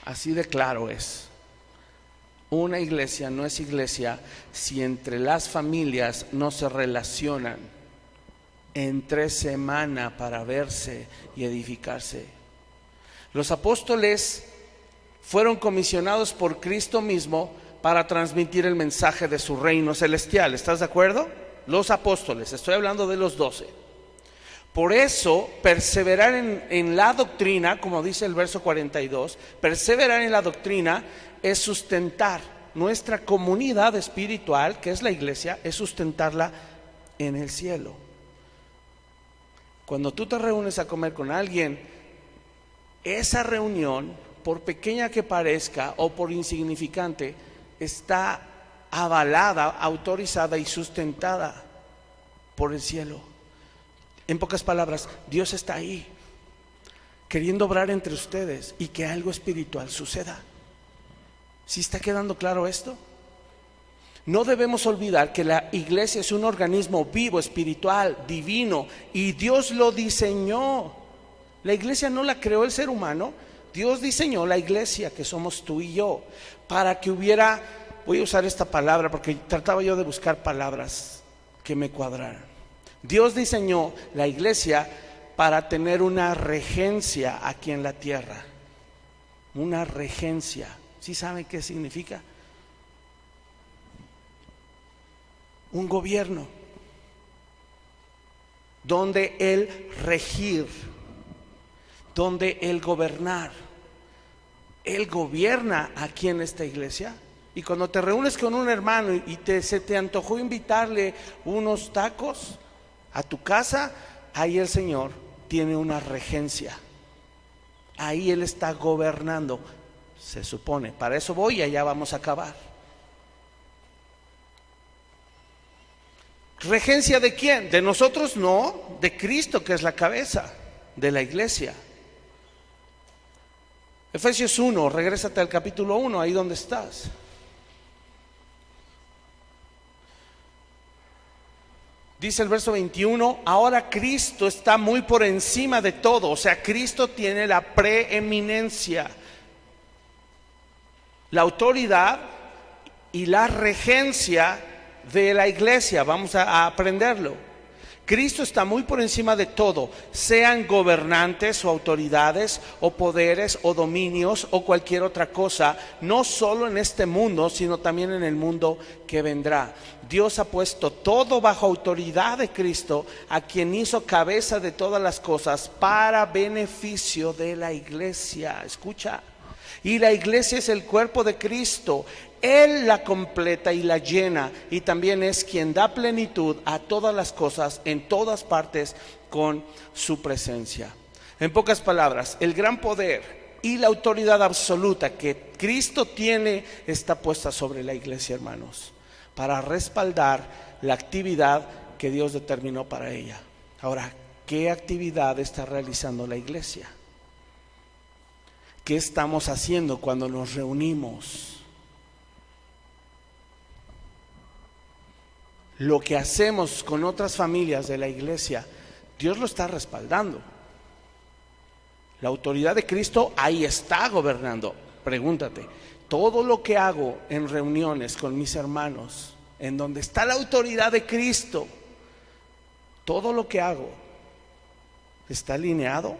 Así de claro es. Una iglesia no es iglesia si entre las familias no se relacionan entre semana para verse y edificarse. Los apóstoles fueron comisionados por Cristo mismo para transmitir el mensaje de su reino celestial. ¿Estás de acuerdo? Los apóstoles, estoy hablando de los 12. Por eso, perseverar en la doctrina, como dice el verso 42, perseverar en la doctrina es sustentar nuestra comunidad espiritual, que es la iglesia, es sustentarla en el cielo. Cuando tú te reúnes a comer con alguien, esa reunión, por pequeña que parezca o por insignificante, está avalada, autorizada y sustentada por el cielo. En pocas palabras, Dios está ahí, queriendo obrar entre ustedes y que algo espiritual suceda. ¿Sí está quedando claro esto? No debemos olvidar que la iglesia es un organismo vivo, espiritual, divino, y Dios lo diseñó. La iglesia no la creó el ser humano. Dios diseñó la iglesia, que somos tú y yo, para que hubiera, voy a usar esta palabra porque trataba yo de buscar palabras que me cuadraran. Dios diseñó la iglesia para tener una regencia aquí en la tierra. Una regencia. ¿Sí saben qué significa? Un gobierno. donde el regir, donde el gobernar. Él gobierna aquí en esta iglesia. Y cuando te reúnes con un hermano y se te antojó invitarle unos tacos a tu casa, ahí el Señor tiene una regencia. Ahí Él está gobernando, se supone. Para eso voy y allá vamos a acabar. ¿Regencia de quién? De nosotros no, de Cristo, que es la cabeza de la iglesia. Efesios 1, regrésate al capítulo 1, ahí donde estás. Dice el verso 21, ahora Cristo está muy por encima de todo, o sea, Cristo tiene la preeminencia, la autoridad y la regencia de la iglesia. Vamos a aprenderlo. Cristo está muy por encima de todo, sean gobernantes o autoridades o poderes o dominios o cualquier otra cosa, no solo en este mundo, sino también en el mundo que vendrá. Dios ha puesto todo bajo autoridad de Cristo, a quien hizo cabeza de todas las cosas para beneficio de la iglesia. Escucha. Y la iglesia es el cuerpo de Cristo. Él la completa y la llena, y también es quien da plenitud a todas las cosas en todas partes con su presencia. En pocas palabras, el gran poder y la autoridad absoluta que Cristo tiene está puesta sobre la iglesia, hermanos, para respaldar la actividad que Dios determinó para ella. Ahora, ¿qué actividad está realizando la iglesia? ¿Qué estamos haciendo cuando nos reunimos? Lo que hacemos con otras familias de la iglesia, Dios lo está respaldando. La autoridad de Cristo ahí está gobernando. Pregúntate, todo lo que hago en reuniones con mis hermanos, en donde está la autoridad de Cristo, todo lo que hago está alineado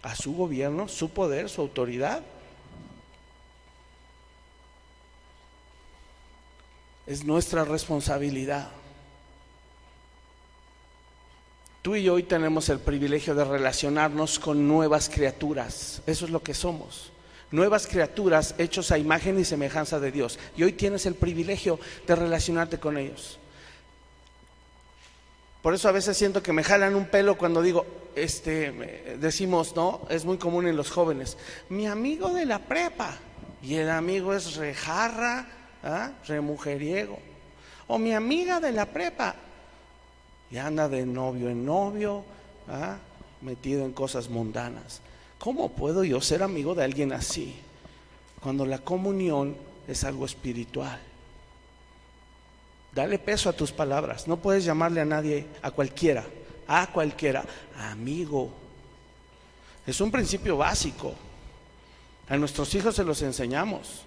a su gobierno, su poder, su autoridad. Es nuestra responsabilidad. Tú y yo hoy tenemos el privilegio de relacionarnos con nuevas criaturas. Eso es lo que somos. Nuevas criaturas hechos a imagen y semejanza de Dios. Y hoy tienes el privilegio de relacionarte con ellos. Por eso a veces siento que me jalan un pelo cuando digo, decimos, ¿no? Es muy común en los jóvenes, mi amigo de la prepa. Y el amigo es rejarra, remujeriego. O mi amiga de la prepa, y anda de novio en novio, metido en cosas mundanas. ¿Cómo puedo yo ser amigo de alguien así? Cuando la comunión es algo espiritual. Dale peso a tus palabras. No puedes llamarle a nadie, a cualquiera, amigo. Es un principio básico. A nuestros hijos se los enseñamos.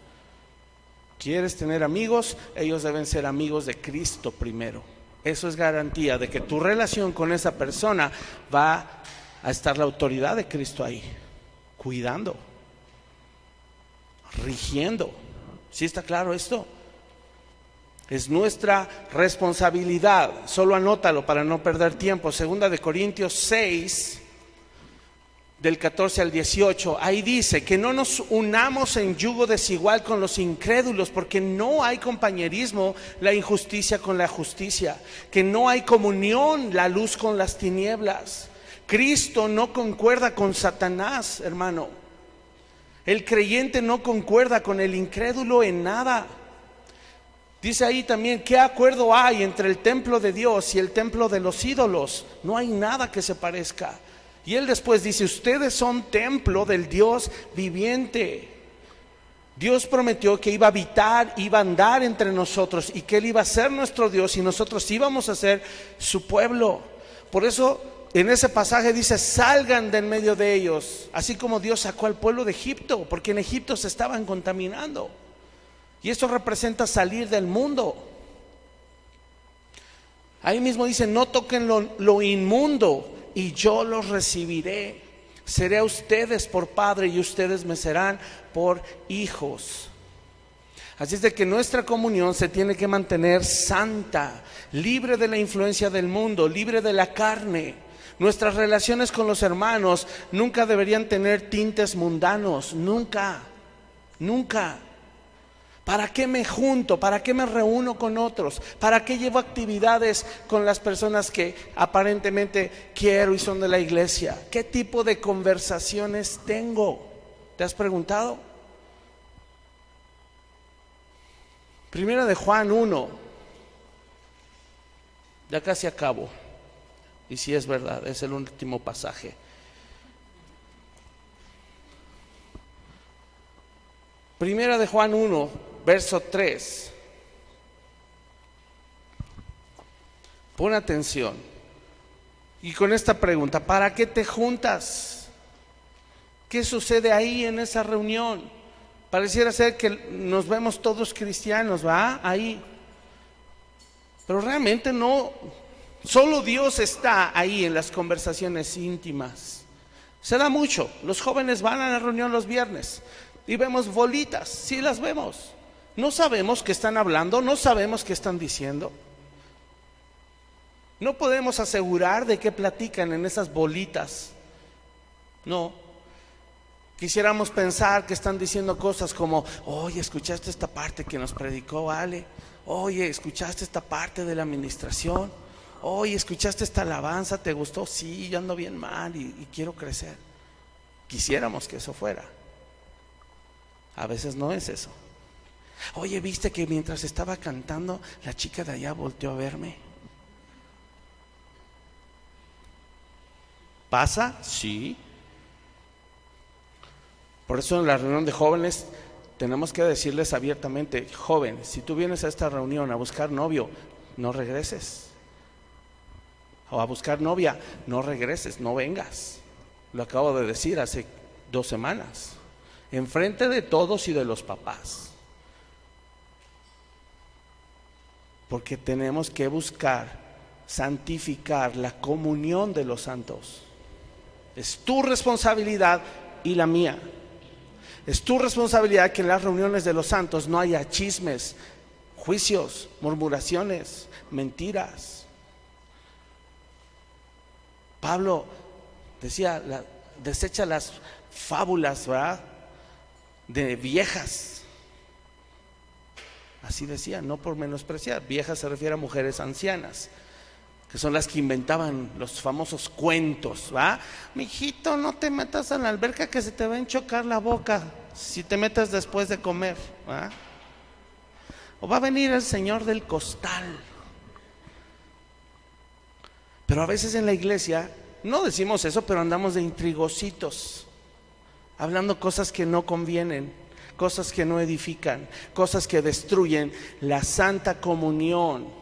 ¿Quieres tener amigos? Ellos deben ser amigos de Cristo primero. Eso es garantía de que tu relación con esa persona va a estar la autoridad de Cristo ahí, cuidando, rigiendo. ¿Sí está claro esto? Es nuestra responsabilidad. Solo anótalo para no perder tiempo. 2 Corintios 6, del 14 al 18, ahí dice que no nos unamos en yugo desigual con los incrédulos, porque no hay compañerismo la injusticia con la justicia, que no hay comunión la luz con las tinieblas. Cristo no concuerda con Satanás, hermano. El creyente no concuerda con el incrédulo en nada. Dice ahí también, ¿qué acuerdo hay entre el templo de Dios y el templo de los ídolos? No hay nada que se parezca. Y él después dice, ustedes son templo del Dios viviente. Dios prometió que iba a habitar, iba a andar entre nosotros y que Él iba a ser nuestro Dios y nosotros íbamos a ser su pueblo. Por eso en ese pasaje dice, salgan de en medio de ellos, así como Dios sacó al pueblo de Egipto, porque en Egipto se estaban contaminando. Y esto representa salir del mundo. Ahí mismo dice, no toquen lo inmundo y yo los recibiré. Seré a ustedes por padre y ustedes me serán por hijos. Así es de que nuestra comunión se tiene que mantener santa, libre de la influencia del mundo, libre de la carne. Nuestras relaciones con los hermanos nunca deberían tener tintes mundanos, nunca. ¿Para qué me junto? ¿Para qué me reúno con otros? ¿Para qué llevo actividades con las personas que aparentemente quiero y son de la iglesia? ¿Qué tipo de conversaciones tengo? ¿Te has preguntado? Primera de Juan 1, ya casi acabo, y si es verdad, es el último pasaje. Primera de Juan 1, verso 3. Pon atención. Y con esta pregunta, ¿para qué te juntas? ¿Qué sucede ahí en esa reunión? Pareciera ser que nos vemos todos cristianos, ¿va? Ahí. Pero realmente no. Solo Dios está ahí en las conversaciones íntimas. Se da mucho. Los jóvenes van a la reunión los viernes y vemos bolitas, sí las vemos. No sabemos qué están hablando, no sabemos qué están diciendo. No podemos asegurar de qué platican en esas bolitas. No. Quisiéramos pensar que están diciendo cosas como: oye, ¿escuchaste esta parte que nos predicó Ale? Oye, ¿escuchaste esta parte de la administración? Oye, ¿escuchaste esta alabanza? ¿Te gustó? Sí, yo ando bien mal y quiero crecer. Quisiéramos que eso fuera. A veces no es eso. Oye, ¿viste que mientras estaba cantando la chica de allá volteó a verme? ¿Pasa? Sí. Por eso en la reunión de jóvenes tenemos que decirles abiertamente: joven, si tú vienes a esta reunión a buscar novio, no regreses. O a buscar novia, no regreses, no vengas. Lo acabo de decir hace 2 semanas, enfrente de todos y de los papás. Porque tenemos que buscar santificar la comunión de los santos. Es tu responsabilidad y la mía. Es tu responsabilidad que en las reuniones de los santos no haya chismes, juicios, murmuraciones, mentiras. Pablo decía: desecha las fábulas, ¿verdad?, de viejas. Así decía, no por menospreciar. Viejas se refiere a mujeres ancianas, que son las que inventaban los famosos cuentos, ¿va? Mijito, no te metas en la alberca que se te va a enchocar la boca si te metes después de comer, ¿va? O va a venir el señor del costal. Pero a veces en la iglesia no decimos eso, pero andamos de intrigositos, hablando cosas que no convienen, cosas que no edifican, cosas que destruyen la santa comunión.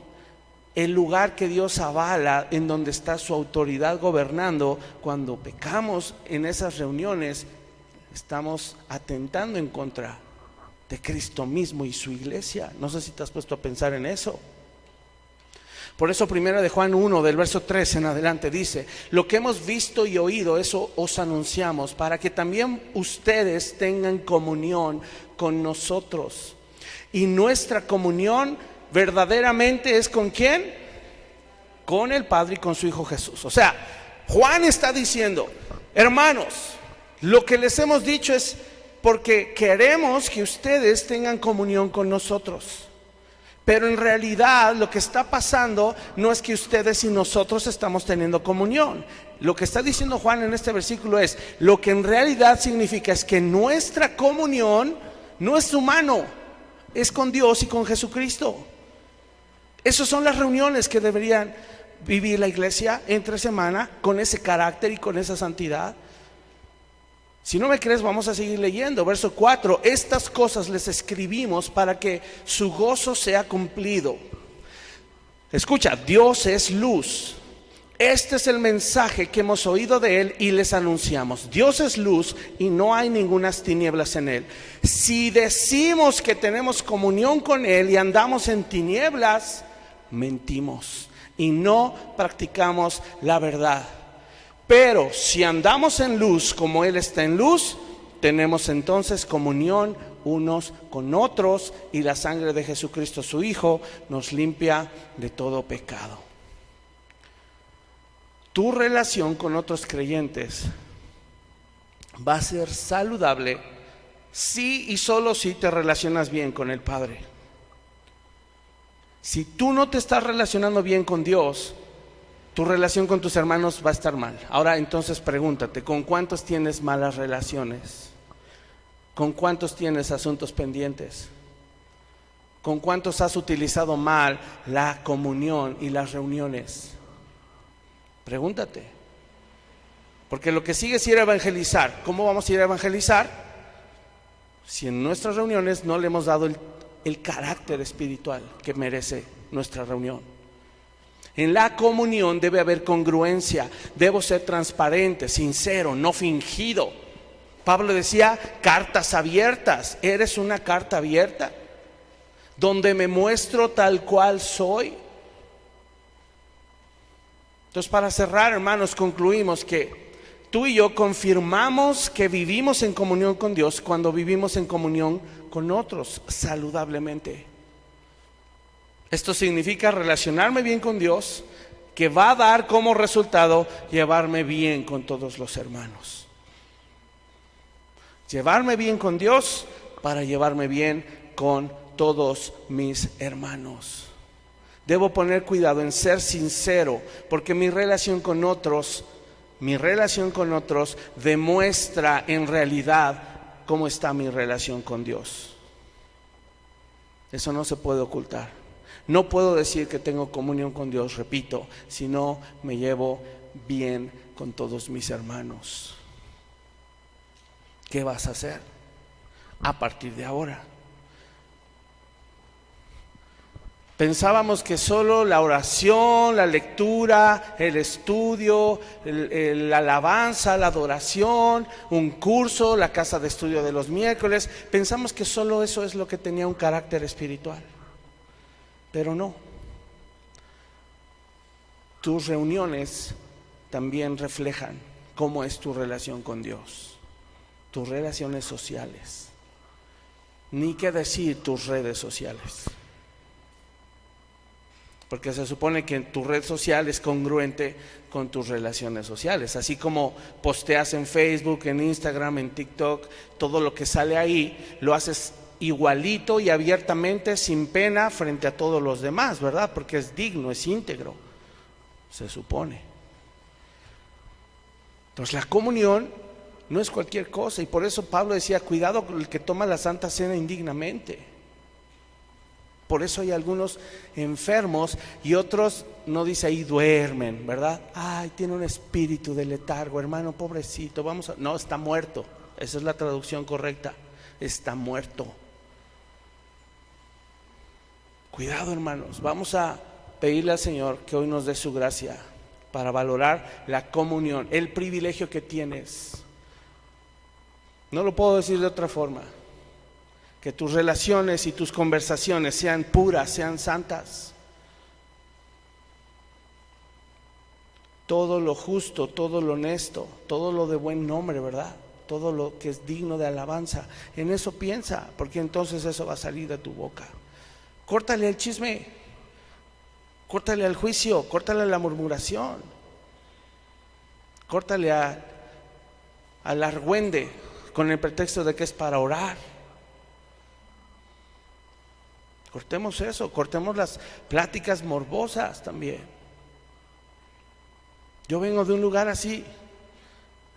El lugar que Dios avala, en donde está su autoridad gobernando. Cuando pecamos en esas reuniones, estamos atentando en contra de Cristo mismo y su iglesia. No sé si te has puesto a pensar en eso. Por eso primera de Juan 1, del verso 3 en adelante dice: lo que hemos visto y oído, eso os anunciamos, para que también ustedes tengan comunión con nosotros. Y nuestra comunión verdaderamente es ¿con quién? Con el Padre y con su Hijo Jesús. O sea, Juan está diciendo: hermanos, lo que les hemos dicho es porque queremos que ustedes tengan comunión con nosotros. Pero en realidad lo que está pasando no es que ustedes y nosotros estamos teniendo comunión. Lo que está diciendo Juan en este versículo es: lo que en realidad significa es que nuestra comunión no es humano, es con Dios y con Jesucristo. Esas son las reuniones que deberían vivir la iglesia entre semana, con ese carácter y con esa santidad. Si no me crees, vamos a seguir leyendo. Verso 4: estas cosas les escribimos para que su gozo sea cumplido. Escucha, Dios es luz. Este es el mensaje que hemos oído de Él y les anunciamos. Dios es luz y no hay ningunas tinieblas en Él. Si decimos que tenemos comunión con Él y andamos en tinieblas, mentimos y no practicamos la verdad. Pero si andamos en luz como Él está en luz, tenemos entonces comunión unos con otros, y la sangre de Jesucristo su Hijo nos limpia de todo pecado. Tu relación con otros creyentes va a ser saludable si y solo si te relacionas bien con el Padre. Si tú no te estás relacionando bien con Dios, tu relación con tus hermanos va a estar mal. Ahora entonces pregúntate, ¿con cuántos tienes malas relaciones? ¿Con cuántos tienes asuntos pendientes? ¿Con cuántos has utilizado mal la comunión y las reuniones? Pregúntate. Porque lo que sigue es ir a evangelizar. ¿Cómo vamos a ir a evangelizar? Si en nuestras reuniones no le hemos dado el carácter espiritual que merece nuestra reunión. En la comunión debe haber congruencia, debo ser transparente, sincero, no fingido. Pablo decía, cartas abiertas. ¿Eres una carta abierta? Donde me muestro tal cual soy. Entonces, para cerrar, hermanos, concluimos que tú y yo confirmamos que vivimos en comunión con Dios cuando vivimos en comunión con otros saludablemente. Esto significa relacionarme bien con Dios, que va a dar como resultado llevarme bien con todos los hermanos. Llevarme bien con Dios para llevarme bien con todos mis hermanos. Debo poner cuidado en ser sincero, porque mi relación con otros demuestra en realidad cómo está mi relación con Dios. Eso no se puede ocultar. No puedo decir que tengo comunión con Dios, repito, si no me llevo bien con todos mis hermanos. ¿Qué vas a hacer a partir de ahora? Pensábamos que solo la oración, la lectura, el estudio, la alabanza, la adoración, un curso, la casa de estudio de los miércoles, pensamos que solo eso es lo que tenía un carácter espiritual. Pero no. Tus reuniones también reflejan cómo es tu relación con Dios, tus relaciones sociales, ni qué decir tus redes sociales. Porque se supone que tu red social es congruente con tus relaciones sociales. Así como posteas en Facebook, en Instagram, en TikTok, todo lo que sale ahí, lo haces igualito y abiertamente, sin pena, frente a todos los demás, ¿verdad? Porque es digno, es íntegro, se supone. Entonces la comunión no es cualquier cosa, y por eso Pablo decía, cuidado con el que toma la Santa Cena indignamente. Por eso hay algunos enfermos y otros, no dice ahí, duermen, ¿verdad? Ay, tiene un espíritu de letargo, hermano, pobrecito, no, está muerto. Esa es la traducción correcta, está muerto. Cuidado, hermanos, vamos a pedirle al Señor que hoy nos dé su gracia para valorar la comunión, el privilegio que tienes. No lo puedo decir de otra forma. Que tus relaciones y tus conversaciones sean puras, sean santas. Todo lo justo, todo lo honesto, todo lo de buen nombre, ¿verdad? Todo lo que es digno de alabanza. En eso piensa, porque entonces eso va a salir de tu boca. Córtale el chisme, córtale al juicio, córtale a la murmuración, córtale al argüende con el pretexto de que es para orar. Cortemos eso, cortemos las pláticas morbosas también. Yo vengo de un lugar así,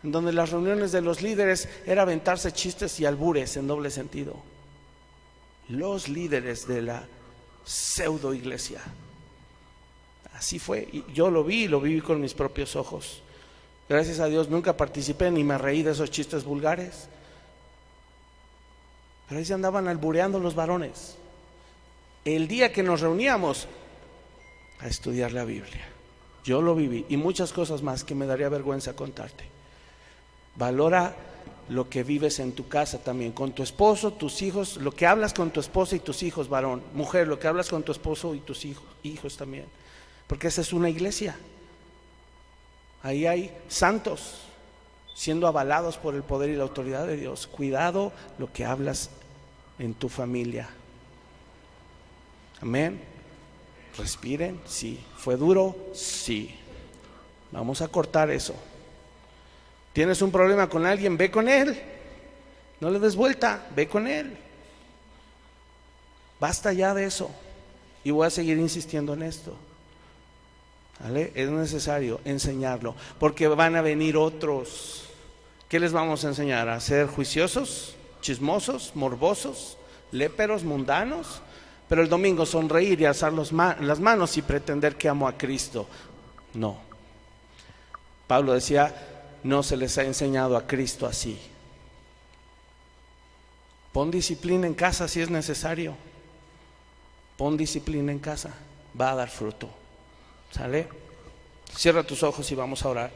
en donde las reuniones de los líderes era aventarse chistes y albures en doble sentido. Los líderes de la pseudo iglesia. Así fue, y yo lo viví con mis propios ojos. Gracias a Dios nunca participé ni me reí de esos chistes vulgares. Pero ahí se andaban albureando los varones. El día que nos reuníamos a estudiar la Biblia, yo lo viví, y muchas cosas más que me daría vergüenza contarte. Valora lo que vives en tu casa también, con tu esposo, tus hijos, lo que hablas con tu esposa y tus hijos, varón, mujer, lo que hablas con tu esposo y tus hijos también, porque esa es una iglesia. Ahí hay santos siendo avalados por el poder y la autoridad de Dios. Cuidado lo que hablas en tu familia. Amén. Respiren, sí. ¿Fue duro? Sí. Vamos a cortar eso. ¿Tienes un problema con alguien? Ve con él. No le des vuelta, ve con él. Basta ya de eso. Y voy a seguir insistiendo en esto. ¿Vale? Es necesario enseñarlo, porque van a venir otros. ¿Qué les vamos a enseñar? ¿A ser juiciosos, chismosos, morbosos, léperos, mundanos? Pero el domingo sonreír y alzar las manos y pretender que amo a Cristo. No. Pablo decía, no se les ha enseñado a Cristo así. Pon disciplina en casa si es necesario. Pon disciplina en casa, va a dar fruto. ¿Sale? Cierra tus ojos y vamos a orar.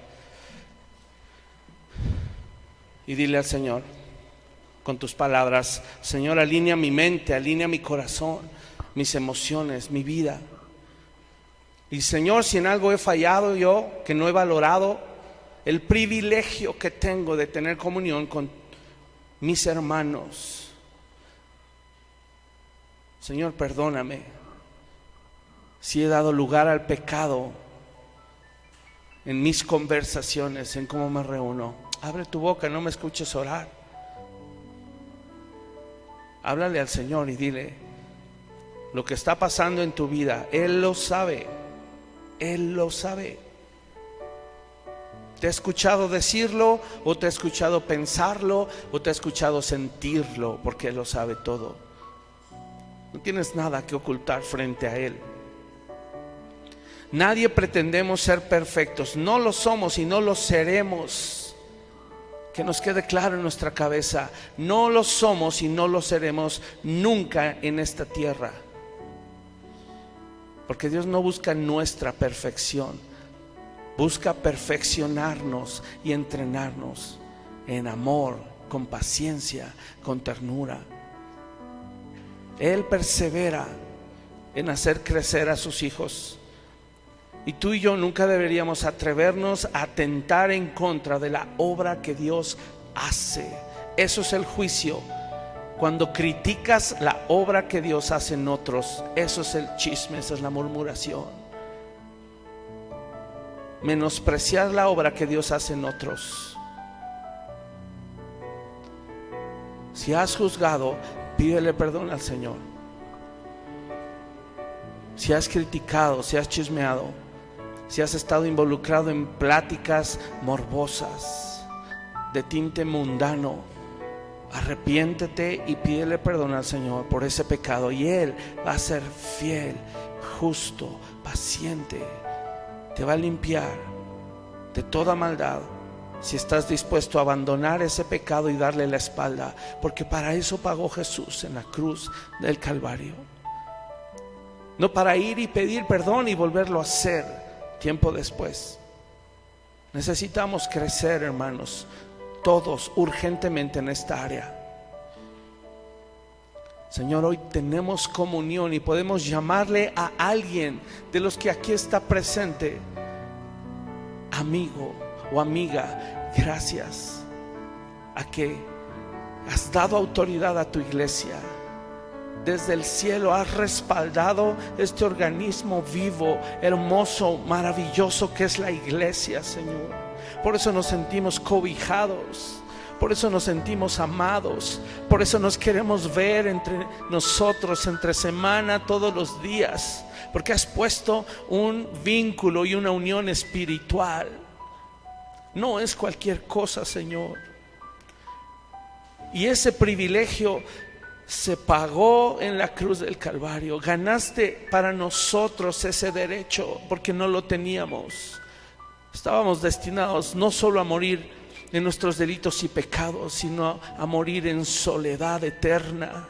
Y dile al Señor con tus palabras: Señor, alinea mi mente, alinea mi corazón, mis emociones, mi vida. Y Señor, si en algo he fallado yo, que no he valorado el privilegio que tengo de tener comunión con mis hermanos, Señor, perdóname si he dado lugar al pecado en mis conversaciones, en cómo me reúno. Abre tu boca, no me escuches orar. Háblale al Señor y dile lo que está pasando en tu vida. Él lo sabe. Él lo sabe. ¿Te ha escuchado decirlo o te ha escuchado pensarlo o te ha escuchado sentirlo? Porque Él lo sabe todo. No tienes nada que ocultar frente a Él. Nadie pretendemos ser perfectos. No lo somos y no lo seremos. Que nos quede claro en nuestra cabeza. No lo somos y no lo seremos nunca en esta tierra. Porque Dios no busca nuestra perfección. Busca perfeccionarnos y entrenarnos en amor, con paciencia, con ternura. Él persevera en hacer crecer a sus hijos. Y tú y yo nunca deberíamos atrevernos a atentar en contra de la obra que Dios hace. Eso es el juicio. Cuando criticas la obra que Dios hace en otros, eso es el chisme, esa es la murmuración. Menospreciar la obra que Dios hace en otros. Si has juzgado, pídele perdón al Señor. Si has criticado, si has chismeado, si has estado involucrado en pláticas morbosas de tinte mundano, arrepiéntete y pídele perdón al Señor por ese pecado, y Él va a ser fiel, justo, paciente. Te va a limpiar de toda maldad si estás dispuesto a abandonar ese pecado y darle la espalda, porque para eso pagó Jesús en la cruz del Calvario. No para ir y pedir perdón y volverlo a hacer tiempo después. Necesitamos crecer, hermanos, todos urgentemente en esta área. Señor, hoy tenemos comunión y podemos llamarle a alguien de los que aquí está presente amigo o amiga. Gracias a que has dado autoridad a tu iglesia. Desde el cielo has respaldado este organismo vivo, hermoso, maravilloso que es la iglesia, Señor. Por eso nos sentimos cobijados, por eso nos sentimos amados, por eso nos queremos ver entre nosotros, entre semana, todos los días, porque has puesto un vínculo y una unión espiritual. No es cualquier cosa, Señor. Y ese privilegio se pagó en la cruz del Calvario. Ganaste para nosotros ese derecho, porque no lo teníamos. Estábamos destinados no solo a morir en nuestros delitos y pecados, sino a morir en soledad eterna.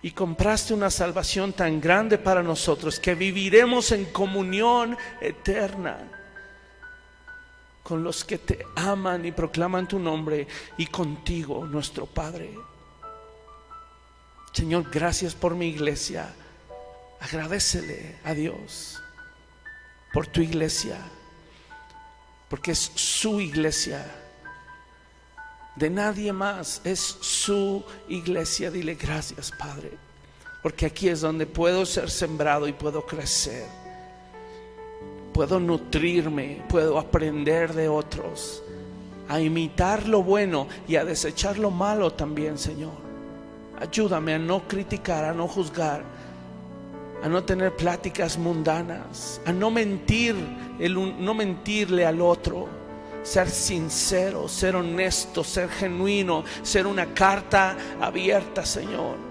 Y compraste una salvación tan grande para nosotros que viviremos en comunión eterna con los que te aman y proclaman tu nombre, y contigo, nuestro Padre. Señor, gracias por mi iglesia. Agradécele a Dios por tu iglesia, porque es su iglesia. de nadie más, es su iglesia. Dile gracias, Padre, porque aquí es donde puedo ser sembrado y puedo crecer, puedo nutrirme, puedo aprender de otros, a imitar lo bueno y a desechar lo malo también, Señor. Ayúdame a no criticar, a no juzgar, a no tener pláticas mundanas, a no mentir, no mentirle al otro, ser sincero, ser honesto, ser genuino, ser una carta abierta, Señor.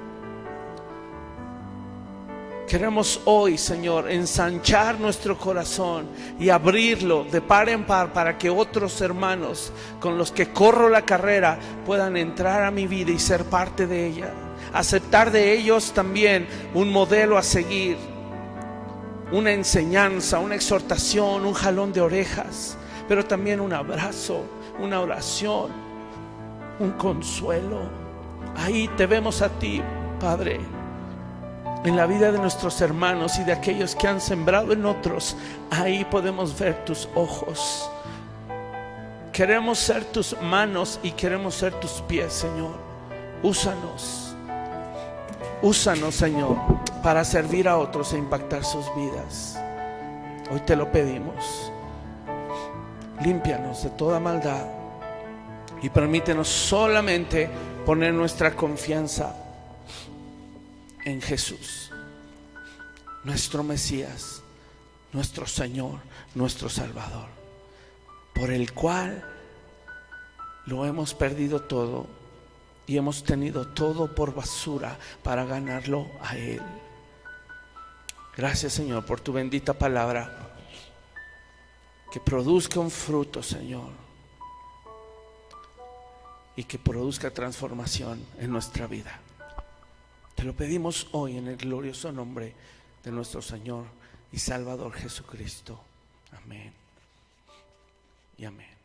Queremos hoy, Señor, ensanchar nuestro corazón y abrirlo de par en par para que otros hermanos con los que corro la carrera puedan entrar a mi vida y ser parte de ella. Aceptar de ellos también un modelo a seguir, una enseñanza, una exhortación, un jalón de orejas, pero también un abrazo, una oración, un consuelo. Ahí te vemos a ti, Padre, en la vida de nuestros hermanos y de aquellos que han sembrado en otros. Ahí podemos ver tus ojos. Queremos ser tus manos y queremos ser tus pies, Señor. Úsanos, Señor, para servir a otros e impactar sus vidas. Hoy te lo pedimos. Límpianos de toda maldad y permítenos solamente poner nuestra confianza en Jesús, nuestro Mesías, nuestro Señor, nuestro Salvador, por el cual lo hemos perdido todo y hemos tenido todo por basura para ganarlo a Él. Gracias, Señor, por tu bendita palabra, que produzca un fruto, Señor, y que produzca transformación en nuestra vida. Te lo pedimos hoy en el glorioso nombre de nuestro Señor y Salvador Jesucristo. Amén y amén.